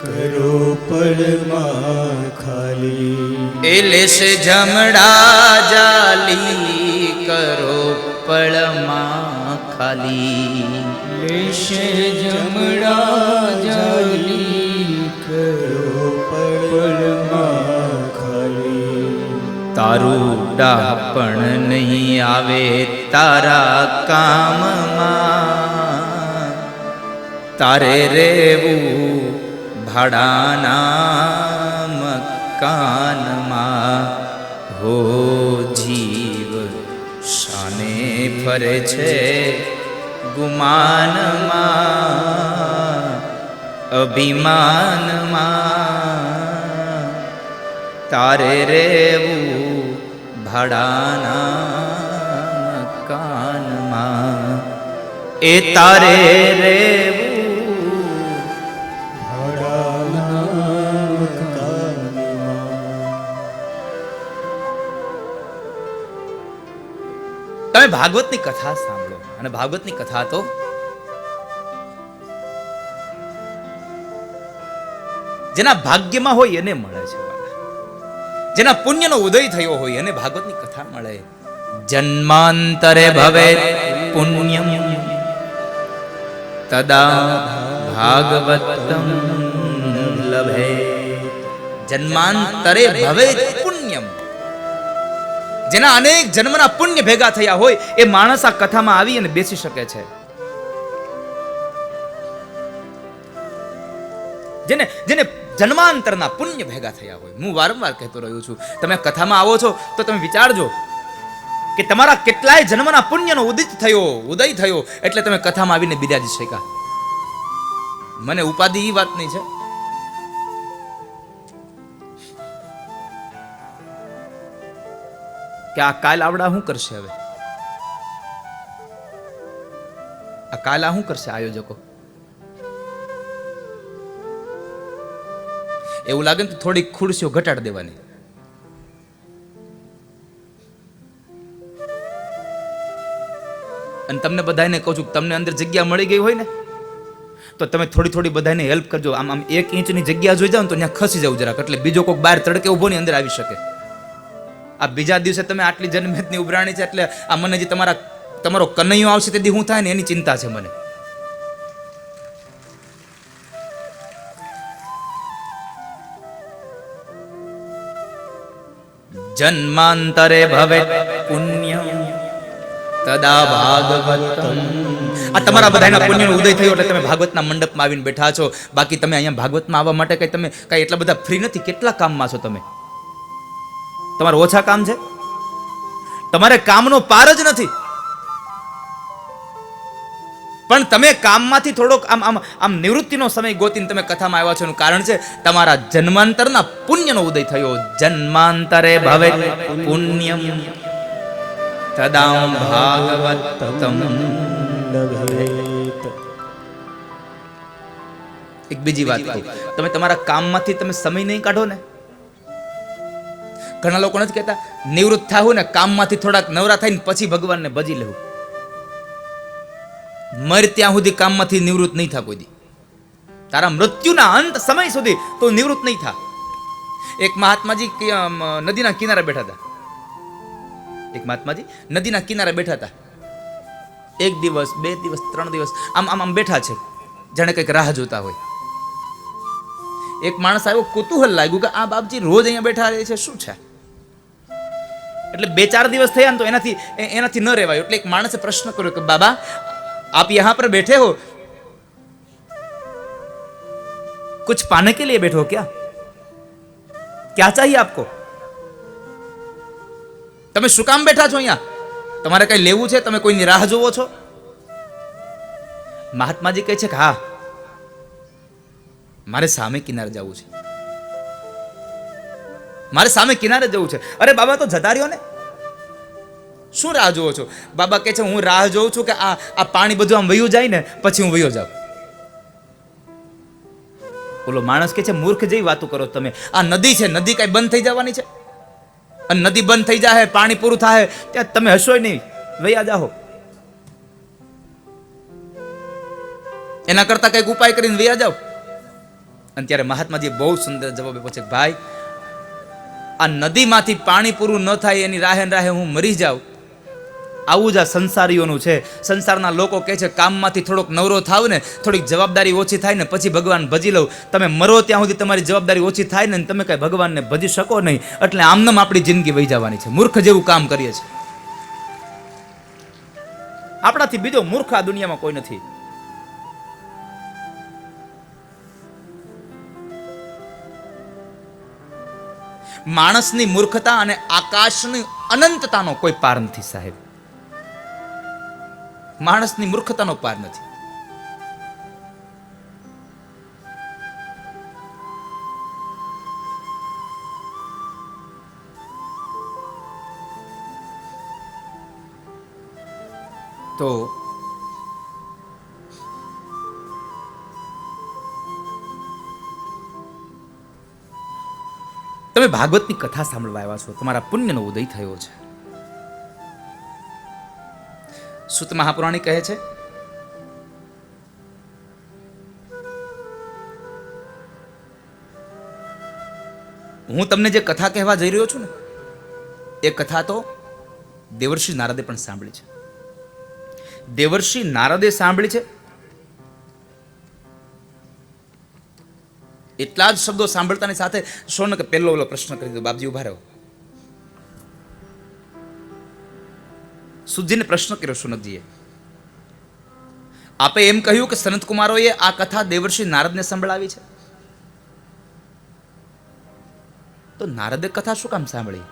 કરો પડમાં ખાલી. એ લેશે જમડા જાલી કરો પળમાં ખાલી. લેશે જમડા ઝાલી કરો પડમાં ખાલી. તારું ડાપણ નહીં આવે તારા કામમાં, તારે રેવું ભાડાના મકાનમાં. હો જીવ શાને ફરે છે ગુમાનમાં, અભિમાનમાં. તારે રેવું ભાડાના મકાનમાં, એ તારે રેવું ભાડાના મકાનમાં. તમે ભાગવતની કથા સાંભળો, અને ભાગવતની કથા તો જેના ભાગ્યમાં હોય એને મળે છે, જેના પુણ્યનો ઉદય થયો હોય એને ભાગવતની કથા મળે. જન્માંતરે ભવે પુણ્યમ તદા ભાગવતમ લભે. જન્માંતરે ભવે પુણ્યમ, જેના અનેક જન્મના પુણ્ય ભેગા થયા હોય એ માણસ આ કથામાં આવી અને બેસી શકે છે. જેને જેને જન્માંતરના પુણ્ય ભેગા થયા હોય. હું વારંવાર કહેતો રહ્યો છું, તમે કથામાં આવો છો તો તમે વિચારજો કે તમારા કેટલાય જન્મના પુણ્યનો ઉદય થયો એટલે તમે કથામાં આવીને બિરાજી શક્યા. મને ઉપાધિ એ વાત નહીં છે. કે આ કાલ આવડા શું કરશે? હવે આ કાલ શું કરશે આયોજકો? એવું લાગે ને તો થોડીક ખુરશીઓ ઘટાડી દેવાની. અને તમને બધાને કહું છું, તમને અંદર જગ્યા મળી ગઈ હોય ને તો તમે થોડી થોડી બધાને હેલ્પ કરજો. આમ 1 ઇંચની જગ્યા જોઈ જાવ ને તો ત્યાં ખસી જાવ જરાક, એટલે બીજો કોઈક બહાર તડકે ઉભો ની અંદર આવી શકે. આ બીજા દિવસે તમે આટલી જન્મેદની ઉભરાણી છે એટલે આ મને જે તમારો કનૈયો આવશે તેથી શું થાય ને એની ચિંતા છે મને. જન્માંતરે ભવે પુણ્યમ તદા ભાગવતમ. આ તમારા બધાના પુણ્યનો ઉદય થયો એટલે તમે ભાગવતના મંડપમાં આવીને બેઠા છો. બાકી તમે અહીંયા ભાગવતમાં આવવા માટે કઈ તમે કઈ એટલા બધા ફ્રી નથી. કેટલા કામમાં છો તમે? તમારે ઓછા કામ છે? તમારે કામનો પાર જ નથી. પણ તમે કામમાંથી થોડોક આમ નિવૃત્તિનો સમય ગોતીને તમે કથામાં આવ્યા છો. એનું કારણ છે તમારા જન્માંતરના પુણ્યનો ઉદય થયો. જન્માંતરે ભવે પુણ્યમ તદા ભાગવતમ લભેત. એક બીજી વાત કહું, તમે તમારા કામમાંથી તમે સમય નહીં કાઢો ને. ઘણા લોકો નથી કહેતા નિવૃત્ત થાવું ને કામમાંથી થોડાક નવરા થઈને પછી ભગવાનને ભજી લેવું. મર ત્યાં સુધી કામમાંથી નિવૃત્ત નહીં થા કોઈ દી. તારા મૃત્યુના અંત સમય સુધી તો નિવૃત્ત નહીં થા. એક મહાત્માજી નદીના કિનારે બેઠા હતા. નદીના કિનારે બેઠા હતા. 1 દિવસ 2 દિવસ 3 દિવસ આમ બેઠા છે, જાણે કંઈક રાહ જોતા હોય. એક માણસ આવ્યો, કુતૂહલ લાગ્યું કે આ બાપજી રોજ અહીંયા બેઠા રહે છે, શું છે? એટલે 2-4 દિવસ થયા ને તો એનાથી ન રહેવાય. એટલે એક માણસે પ્રશ્ન કર્યો કે બાબા आप यहां पर बैठे हो, कुछ पाने के लिए बैठे हो क्या? क्या चाहिए आपको? તમે શું કામ બેઠા છો અહીંયા? તમારે કઈ લેવું છે? તમે કોઈની રાહ જોવો છો? મહાત્માજી કહે છે કે હા, મારે સામે કિનારે જવું છે. મારે સામે કિનારે જવું છે. અરે બાબા તો જતા રહ્યો ને, શું રાહ જોવો છો? બાબા કહે છે હું રાહ જોઉં છું કે આ પાણી બધું આમ વયું જાય ને પછી હું વયો જાઉં. બોલો માણસ કે છે મૂર્ખ જેવી વાતો કરો તમે. આ નદી છે, નદી કઈ બંધ થઈ જવાની છે? અને નદી બંધ થઈ જાય, પાણી પૂરું થાય ત્યાં તમે હશો નહીં, વયા જાઓ. એના કરતા કંઈક ઉપાય કરીને વયા જાઓ. અને ત્યારે મહાત્માજી બહુ સુંદર જવાબ આપ્યો છે, ભાઈ આ નદીમાંથી પાણી પૂરું ન થાય એની રાહે ને રાહે હું મરી જાઉં, આવું જ આ સંસારીઓનું છે. સંસારના લોકો કહે છે કામમાંથી થોડોક નવરો થાવ ને, થોડીક જવાબદારી ઓછી થાય ને પછી ભગવાન ભજી લઉં. તમે મરો ત્યાં સુધી તમારી જવાબદારી ઓછી થાય ને તમે કઈ ભગવાનને ભજી શકો નહીં. એટલે આમનામ આપણી જિંદગી વહી જવાની છે. મૂર્ખ જેવું કામ કરીએ છીએ. આપણાથી બીજો મૂર્ખ આ દુનિયામાં કોઈ નથી. માણસની મૂર્ખતા અને આકાશની અનંતતાનો કોઈ પાર નથી સાહેબ. માણસની મૂર્ખતાનો પાર નથી. તો તમે ભાગવતની કથા સાંભળવા આવ્યા છો, તમારા પુણ્યનો ઉદય થયો છે. સૂત મહાપુરાણી કહે છે હું તમને જે કથા કહેવા જઈ રહ્યો છું ને એ કથા તો દેવર્ષિ નારદે પણ સાંભળી છે. દેવર્ષિ નારદે સાંભળી છે એટલા જ શબ્દો સાંભળતાની સાથે શૌનકે પહેલો પ્રશ્ન કરી દીધો, બાપજી ઉભા રહો. સુજીને પ્રશ્ન કર્યો શૌનકજીએ, આપે એમ કહ્યું કે સનત કુમારોએ આ કથા દેવર્ષિ નારદને સંભળાવી છે, તો નારદે કથા શું કામ સાંભળી?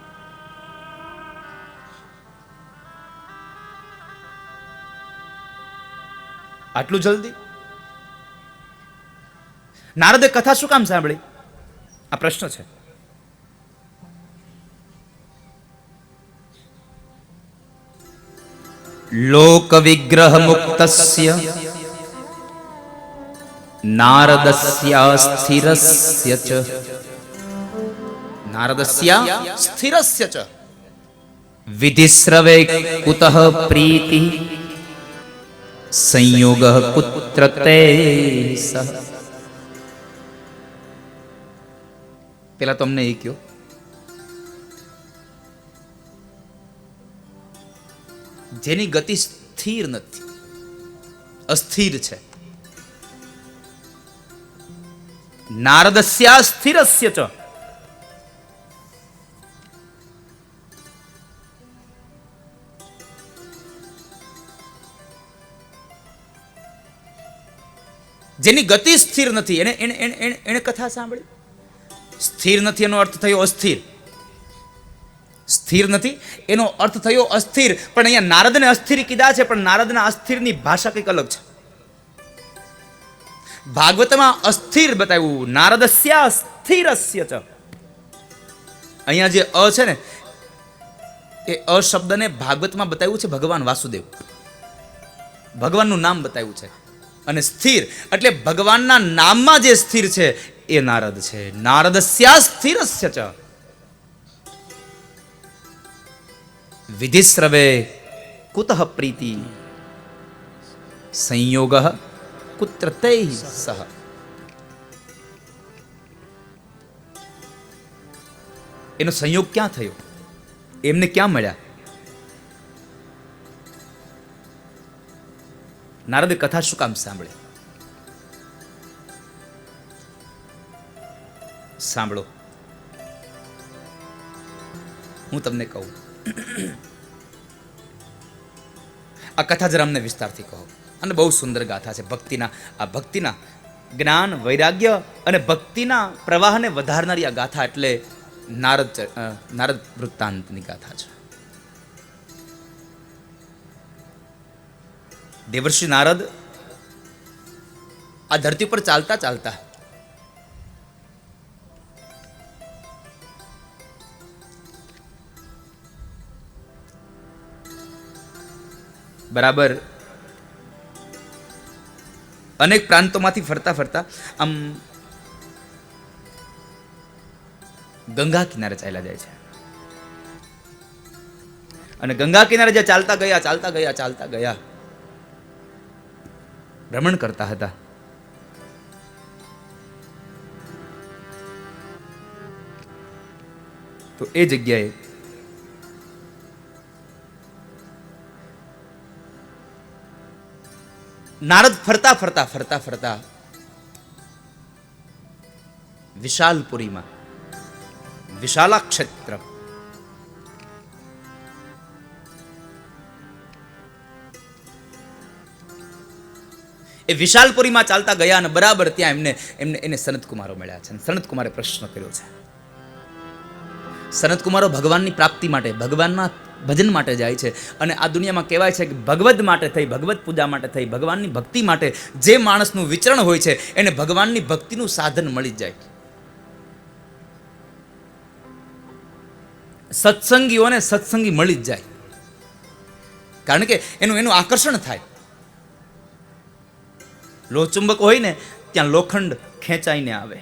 આટલું જલ્દી નારદે કથા શું કામ સાંભળી? આ પ્રશ્ન છે. લોક વિગ્રહ મુક્તસ્ય નારદસ્ય સ્થિરસ્ય ચ નારદસ્ય સ્થિરસ્ય ચ વિધિશ્રવે કુતઃ પ્રીતિ સંયોગ કુત્ર તે સહ. પેલા તો અમને એ કહો, જેની ગતિ સ્થિર નથી, અસ્થિર છે. નારદસ્ય સ્થિરસ્ય ચ જેની ગતિ સ્થિર નથી એને કથા સાંભળી. સ્થિર નથી એનો અર્થ થયો અસ્થિર. સ્થિર નથી એનો અર્થ થયો અસ્થિર. પણ અહીંયા નારદને અસ્થિર કીધા છે, પણ નારદના અસ્થિરની ભાષા કંઈક અલગ છે. ભાગવતમાં અસ્થિર બતાવ્યું, નારદસ્ય અસ્થિરસ્ય ચ. અહીંયા જે અ છે ને એ અ શબ્દને ભાગવતમાં બતાવ્યું છે ભગવાન વાસુદેવ, ભગવાનનું નામ બતાવ્યું છે. અને સ્થિર એટલે ભગવાનના નામમાં જે સ્થિર છે એ નારદ છે. નારદસ્ય સ્થિરસ્ય ચ વિધિશ્રવે કુતઃ પ્રીતિ સંયોગ કુત્ર તૈ સહ. એનો સંયોગ ક્યાં થયો? એમને ક્યાં મળ્યા? નારદે કથા શું કામ સાંભળે? સાંભળો, હું તમને કહું. આ કથા જરા અમને વિસ્તારથી કહો. અને બહુ સુંદર ગાથા છે ભક્તિના. આ ભક્તિના જ્ઞાન, વૈરાગ્ય અને ભક્તિના પ્રવાહને વધારનારી આ ગાથા એટલે નારદ વૃત્તાંતની ગાથા છે. દેવર્ષિ નારદ આ ધરતી પર ચાલતા ચાલતા બરાબર અનેક પ્રાંતોમાંથી ફરતા ફરતા આમ ગંગા કિનારે ચાલ્યા જાય છે. અને ગંગા કિનારે જે ચાલતા ગયા ભ્રમણ કરતા હતા તો એ જગ્યાએ નારદ ફરતા ફરતા ફરતા ફરતા વિશાલપુરીમાં, વિશાલા ક્ષેત્ર, એ વિશાલપુરીમાં ચાલતા ગયા અને બરાબર ત્યાં એને સનતકુમારો મળ્યા છે. સનતકુમારે પ્રશ્ન કર્યો છે. સનતકુમારો ભગવાનની પ્રાપ્તિ માટે, ભગવાનના ભજન માટે જાય છે. અને આ દુનિયામાં કહેવાય છે કે ભગવદ માટે થઈ, ભગવત પૂજા માટે થઈ, ભગવાનની ભક્તિ માટે જે માણસનું વિચરણ હોય છે એને ભગવાનની ભક્તિનું સાધન મળી જાય. સત્સંગીઓને સત્સંગી મળી જ જાય, કારણ કે એનું આકર્ષણ થાય. લોહચુંબક હોય ને ત્યાં લોખંડ ખેંચાઈને આવે.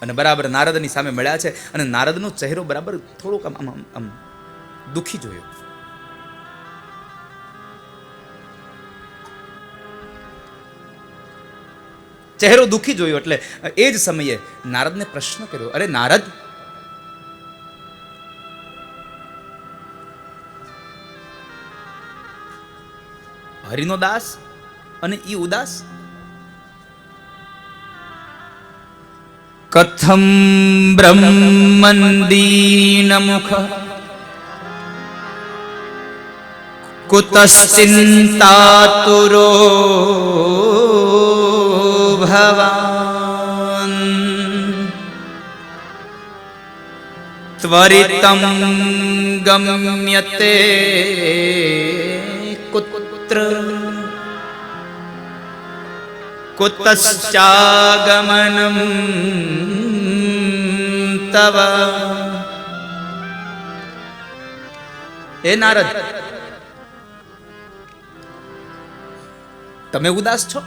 અને બરાબર નારદની સામે મળ્યા છે અને નારદનો ચહેરો બરાબર થોડોક આમ દુખી જોયો. ચહેરો દુખી જોયો એટલે એ જ સમયે નારદને પ્રશ્ન કર્યો, અરે નારદ, હરિનો દાસ અને ઈ ઉદાસ? કથમ બ્રહ્મંદીન મુખ કુતશ્ચિંતાતુરો ભવાન ત્વરિતમ ગમ્યતે કુત્ર કુતશ્ચાગમનમ તવ. હે નારદ, તમે ઉદાસ છો?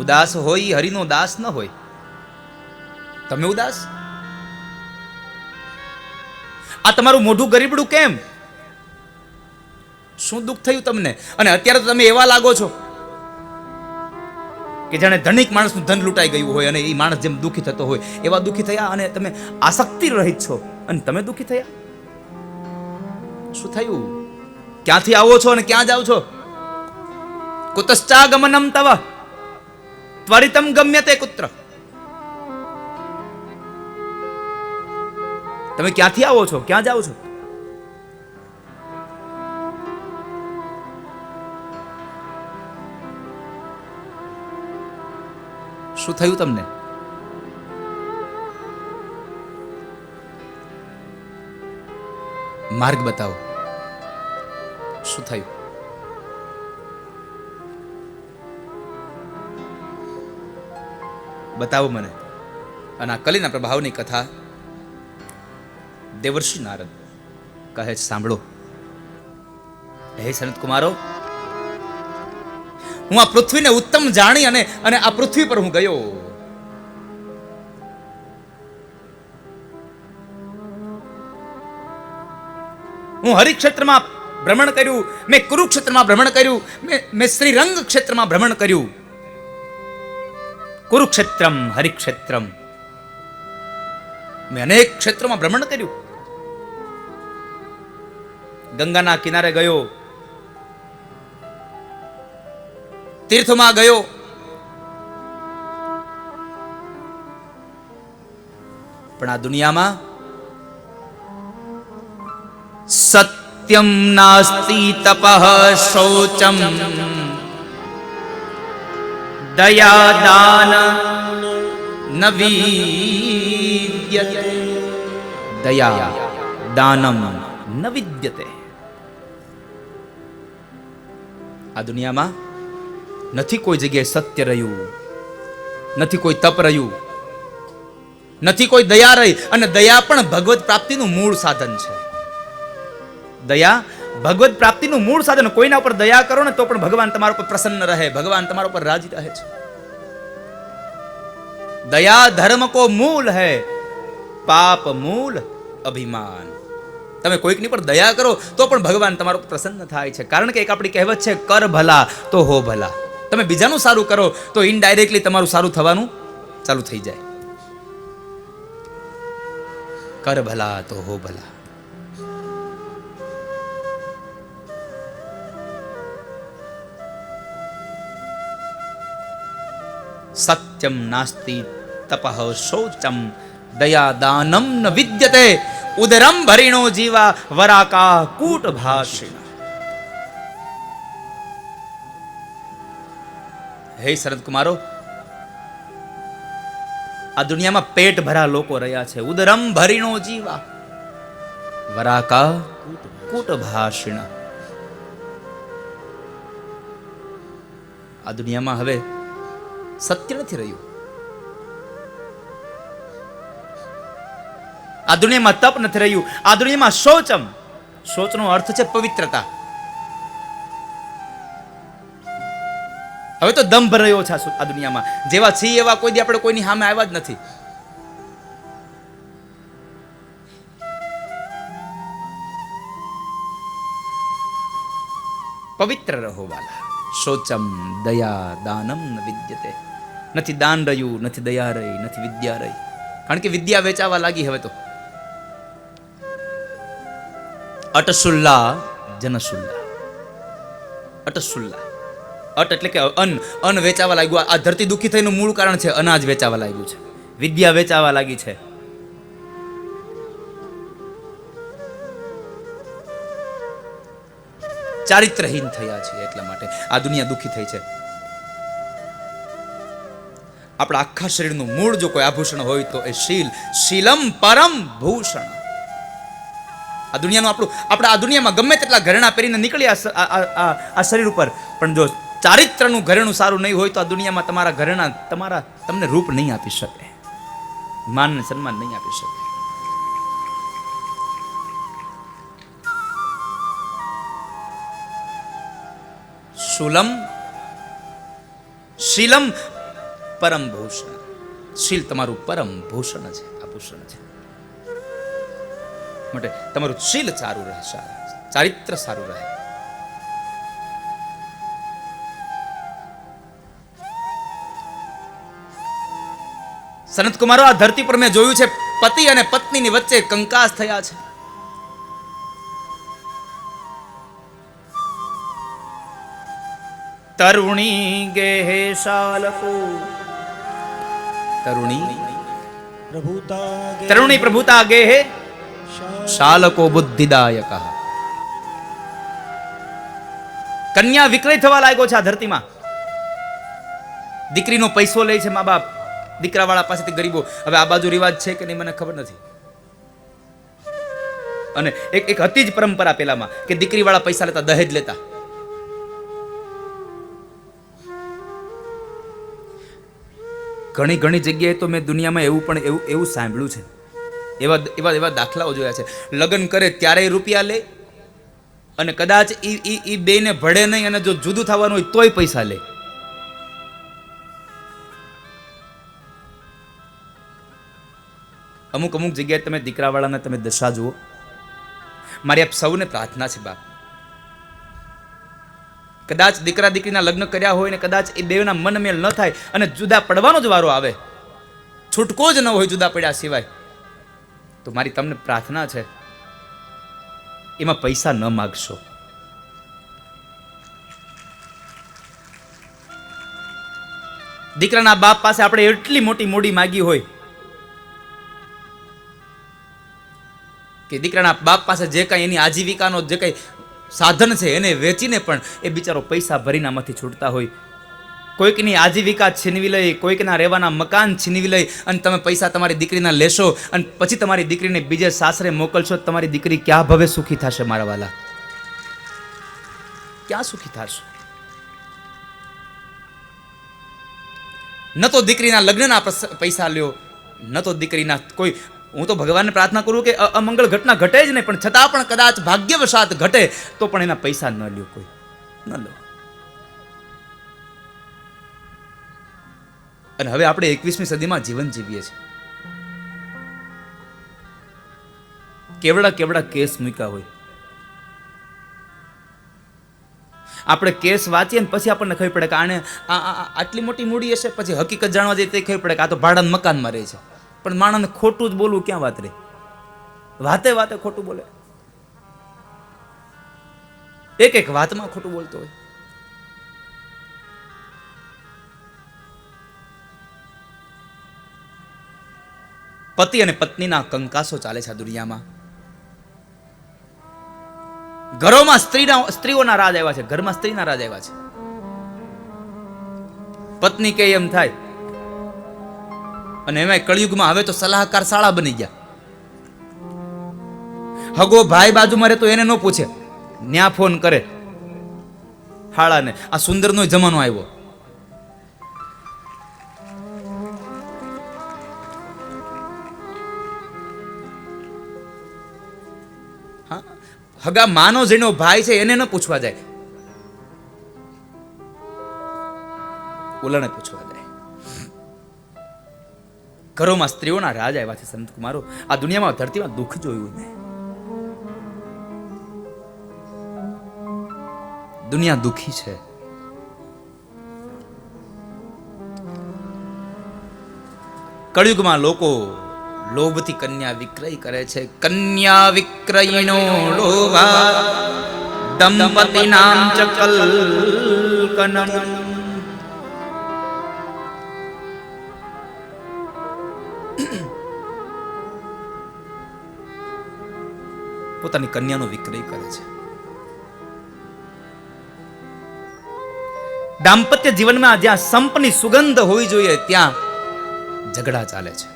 ઉદાસ હોય હરિનો દાસ ન હોય, તમે ઉદાસ? આ તમારું મોઢું ગરીબડું કેમ? શું દુઃખ થયું તમને? અને અત્યારે તો તમે એવા લાગો છો કે જાણે ધનિક માણસનું ધન લૂંટાઈ ગયું હોય અને એ માણસ જેમ દુઃખી થતો હોય એવા દુઃખી થયા. અને તમે આસક્તિ રહિત છો અને તમે દુઃખી થયા. શું થયું? ક્યાંથી આવો છો અને ક્યાં જાઓ છો? કુતશ્ચાગમનમ તવ ત્વરિતમ ગમ્યતે કુત્ર. તમે ક્યાંથી આવો છો, ક્યાં જાઓ છો? શું થયું તમને? માર્ગ બતાવો. શું થયું? બતાવો મને. અને આ કલીના પ્રભાવની કથા દેવર્ષિ નારદ કહે છે, સાંભળો. હે સનતકુમારો, હું આ પૃથ્વીને ઉત્તમ જાણી અને આ પૃથ્વી પર હું ગયો. હું હરિક્ષેત્રમાં ભ્રમણ કર્યું, મેં કુરુક્ષેત્રમાં ભ્રમણ કર્યું, મેં શ્રીરંગ ક્ષેત્રમાં ભ્રમણ કર્યું. કુરુક્ષેત્રમ હરિક્ષેત્રમ, મેં અનેક ક્ષેત્રોમાં ભ્રમણ કર્યું. ગંગાના કિનારે ગયો, તીર્થમાં ગયો, પણ આ દુનિયામાં સત્યમ નાસ્તિ તપઃ શૌચમ દયા દાન ન વિદ્યતે. દયા દાનમ ન વિદ્યતે. આ દુનિયામાં નથી કોઈ જગ્યાએ સત્ય રહ્યું, નથી કોઈ તપ રહ્યું, નથી કોઈ દયા રહી. અને દયા પણ ભગવત પ્રાપ્તિનું મૂળ સાધન છે. દયા ભગવત પ્રાપ્તિનું મૂળ સાધન. કોઈના ઉપર દયા કરો ને તો પણ ભગવાન તમારા ઉપર પ્રસન્ન રહે, ભગવાન તમારા ઉપર રાજી રહે છે. દયા ધર્મ કો મૂલ હૈ, પાપ મૂલ અભિમાન. તમે કોઈકની પર દયા કરો તો પણ ભગવાન તમારો પ્રસન્ન થાય છે. કારણ કે એક આપણી કહેવત છે, કર ભલા તો હો ભલા. તમે બીજાનું સારું કરો તો ઇનડાયરેક્ટલી તમારું સારું થવાનું ચાલુ થઈ જાય. કર ભલા તો હો ભલા. સત્યમ નાસ્તિ તપઃ શૌચમ દયા દાનમ ન વિદ્યતે ઉદરમ ભરીણો જીવા વરાકા કૂટ ભાષિણ. હે શરદ કુમારો, આ દુનિયામાં પેટ ભરા લોકો રહ્યા છે. ઉદરમ ભરીણો જીવા વરાકા કૂટ ભાષિણ. આ દુનિયામાં હવે સત્ય નથી રહ્યું. આ દુનિયામાં તપ નથી રહ્યું. આ દુનિયામાં શૌચમ, શૌચનો અર્થ છે પવિત્રતા. હવે તો દંભ રહ્યો છે આ દુનિયામાં. જેવા છીએ એવા કોઈ દી આપણે કોઈની સામે આવ્યા જ નથી. પવિત્ર રહો વાલા. શૌચમ દયા દાનમ ન વિદ્યતે. નથી દાન રહ્યું, નથી દયા રહી, નથી વિદ્યા રહી. કારણ કે વિદ્યા વેચાવા લાગી હવે તો. અટશુલ્લા જનશુલ્લા. અટશુલ્લા, અટ એટલે કે અન્ન વેચાવા લાગ્યું. આ ધરતી દુઃખી થઈનું મૂળ કારણ છે અનાજ વેચાવા લાગ્યું છે, વિદ્યા વેચાવા લાગી છે. ચારિત્રહીન થયા છે, એટલા માટે આ દુનિયા દુઃખી થઈ છે. આપણા આખા શરીરનું મૂળ જો કોઈ આભૂષણ હોય તો એ શીલમ પરમ ભૂષણ. આ દુનિયાનું આપણે આ દુનિયામાં ગમે તેટલા ઘરેણા પહેરીને નીકળી આ શરીર ઉપર, પણ જો ચારિત્રનું ઘરેણું સારું નહીં હોય તો આ દુનિયામાં તમારા ઘરેણા તમને રૂપ નહીં આપી શકે, માન ને સન્માન નહીં આપી શકે. શીલમ પરમ ભૂષણ. શીલ તમારું પરમ ભૂષણ છે, આભૂષણ છે. માટે તમારું શીલ સારું રહે, ચારિત્ર સારું રહે. સનત કુમારો, આ ધરતી પર મેં જોયું છે પતિ અને પત્નીની વચ્ચે કંકાસ થયા છે. તરુણી ગેહે શાલકો. તરુણી પ્રભુતા ગેહે શાલકો બુદ્ધિદાયક. કન્યા વિક્રય થવા લાગ્યો છે આ ધરતીમાં. દીકરીનો પૈસો લે છે મા બાપ દીકરાવાળા પાસેથી, ગરીબો. હવે આ બાજુ રિવાજ છે કે નહીં મને ખબર નથી. અને એક હતી જ પરંપરા પેલામાં કે દીકરીવાળા પૈસા લેતા, દહેજ લેતા. ઘણી જગ્યાએ તો મેં દુનિયામાં એવું સાંભળ્યું છે, એવા દાખલાઓ જોયા છે. લગ્ન કરે ત્યારે રૂપિયા લે અને કદાચ ઈ બેને ભળે નહીં અને જો જુદું થવાનું હોય તોય પૈસા લે. અમુક જગ્યાએ તમે દીકરાવાળાને તમે દશા જુઓ. મારી આપ સૌને પ્રાર્થના છે બાપ, કદાચ દીકરા દીકરીના લગ્ન કર્યા હોય ને કદાચ એ બેના મનમેલ ન થાય અને જુદા પડવાનો જ વારો આવે, છૂટકો જ ન હોય જુદા પડ્યા સિવાય, તો મારી તમને પ્રાર્થના છે એમાં પૈસા ન માગશો. દીકરાના બાપ પાસે આપણે એટલી મોટી મૂડી માગી હોય કે દીકરાના બાપ પાસે જે કાંઈ એની આજીવિકાનો જે કાંઈ સાધન છે એને વેચીને પણ એ બિચારો પૈસા ભરીને આમાંથી છૂટતા હોય. કોઈકની આજીવિકા છીનવી લઈ, કોઈકના રહેવાના મકાન છીનવી લઈ અને તમે પૈસા તમારી દીકરીના લેશો અને પછી તમારી દીકરીને બીજે સાસરે મોકલશો, તમારી દીકરી ક્યાં ભવે સુખી થશે મારા વાલા? ક્યાં સુખી થશે? ન તો દીકરીના લગ્નના પૈસા લ્યો, ન તો દીકરીના કોઈ. હું તો ભગવાનને પ્રાર્થના કરું કે અમંગળ ઘટના ઘટે જ નહીં, પણ છતાં પણ કદાચ ભાગ્યવશાત ઘટે તો પણ એના પૈસા ન લ્યો, કોઈ ન લો. અને હવે આપણે 21મી સદીમાં જીવન જીવીએ છીએ. કેવડા કેવડા કેસ મૂક્યા હોય. આપણે કેસ વાંચીએ ને પછી આપણને ખબર પડે કે આને આટલી મોટી મૂડી હશે, પછી હકીકત જાણવા જઈએ તે ખબર પડે કે આ તો ભાડાના મકાનમાં રહે છે. પણ માણસને ખોટું જ બોલવું ક્યાં વાત રહી? વાતે વાતે ખોટું બોલે, એક એક વાતમાં ખોટું બોલતો હોય. પતિ અને પત્નીના કંકાસો ચાલે છે આ દુનિયામાં. ઘરોમાં સ્ત્રીઓના રાજ આવ્યા છે, ઘરમાં સ્ત્રીના રાજ આવ્યા છે. પત્ની કે એમ થાય, અને એમાં કળિયુગમાં હવે તો સલાહકાર શાળા બની ગયા. હગો ભાઈ બાજુમાં રહે તો એને ન પૂછે, ન્યા ફોન કરે હાળાને. આ સુંદરનો જમાનો આવ્યો. હગા માનો જેનો ભાઈ છે એને ન પૂછવા જાય, ઓલાને પૂછવા જાય. ઘરોમાં સ્ત્રીઓના રાજ આવ્યા છે સંત કુમારો. આ દુનિયામાં ધરતીમાં દુઃખ જોયું ને. દુનિયા દુઃખી છે. કળિયુગમાં લોકો લોભથી કન્યા વિક્રય કરે છે. કન્યા વિક્રયનો લોભા દંપતિ નામ ચકલકનમ. પોતાની કન્યાનો વિક્રય કરે છે. દાંપત્ય જીવનમાં જ્યાં સંપની સુગંધ હોવી જોઈએ ત્યાં ઝઘડા ચાલે છે.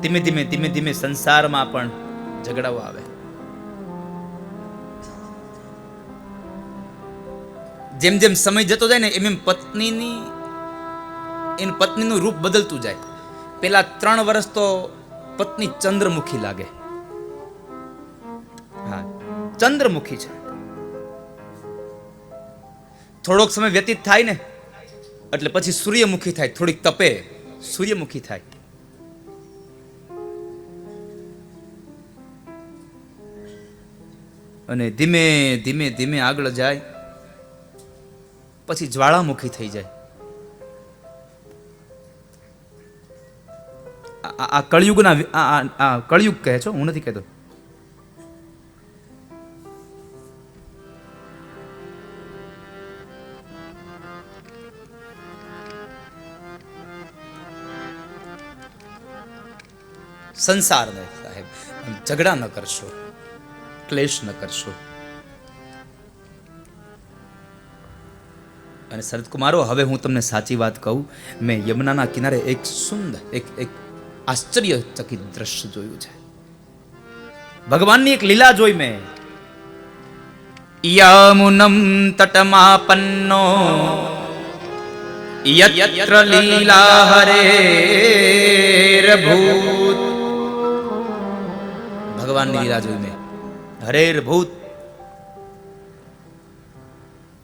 ધીમે ધીમે ધીમે ધીમે સંસારમાં પણ ઝઘડાઓ આવે. જેમ જેમ સમય જતો જાય ને એમ એમ પત્નીનું રૂપ બદલતું જાય. પેલા 3 વર્ષ તો પત્ની ચંદ્રમુખી લાગે. હા, ચંદ્રમુખી છે. થોડોક સમય વ્યતીત થાય ને એટલે પછી સૂર્યમુખી થાય. થોડીક તપે સૂર્યમુખી થાય. અને ધીમે ધીમે ધીમે આગળ જાય પછી જ્વાળામુખી થઈ જાય. આ કળિયુગના આ કળિયુગ કહે છો, હું નથી કહેતો. સંસાર ને સાહેબ ઝઘડા ન કરશો, ક્લેશ ન કરશો. અને શરદકુમારો, હવે હું તમને સાચી વાત કહું, મેં યમુનાના કિનારે એક સુંદર એક આશ્ચર્યચકિત દ્રશ્ય જોયું છે. ભગવાનની એક લીલા જોઈ મેં. યમુનમ તટમાપન્નો યત્ર લીલા હરેર ભૂત. ભગવાનની લીલા જોઈ મેં. હરેર ભૂત.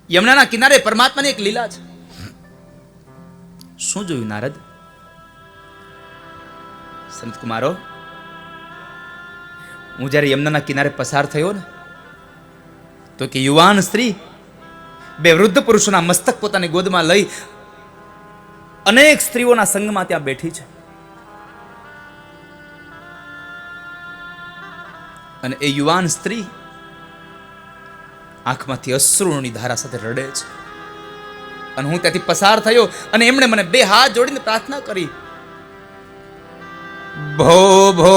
યમુનાના કિનારે પરમાત્માની એક લીલા છે. શું જોયું નારદ? સંત કુમારો, હું જ્યારે યમુનાના કિનારે પસાર થયો ને તો કે યુવાન સ્ત્રી 2 વૃદ્ધ પુરુષોના મસ્તક પોતાની ગોદમાં લઈ અનેક સ્ત્રીઓના સંગમાં ત્યાં બેઠી છે. અને એ યુવાન સ્ત્રી આંખમાંથી અશ્રુની ધારા સાથે રડે છે. અને હું ત્યાંથી પસાર થયો અને એમણે મને 2 હાથ જોડીને પ્રાર્થના કરી, ભો ભો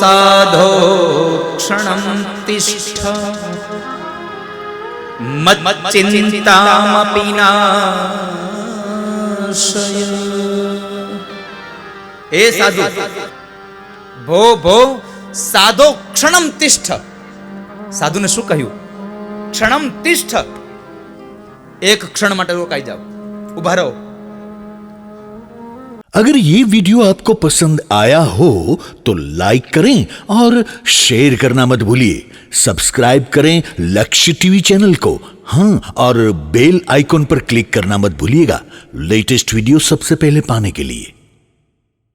સાધો ક્ષણમ તિષ્ઠ મત ચિંતામપી નાશય. હે સાધુ, ભો ભો સાધો ક્ષણમ તિષ્ઠ. સાધુને શું કહ્યું? ક્ષણમ તિષ્ઠ, એક ક્ષણ માટે રોકાઈ જાઓ, ઉભા રહો. अगर ये वीडियो आपको पसंद आया हो तो लाइक करें और शेयर करना मत भूलिए। सब्सक्राइब करें लक्ष्य टीवी चैनल को, हाँ, और बेल आइकॉन पर क्लिक करना मत भूलिएगा लेटेस्ट वीडियो सबसे पहले पाने के लिए।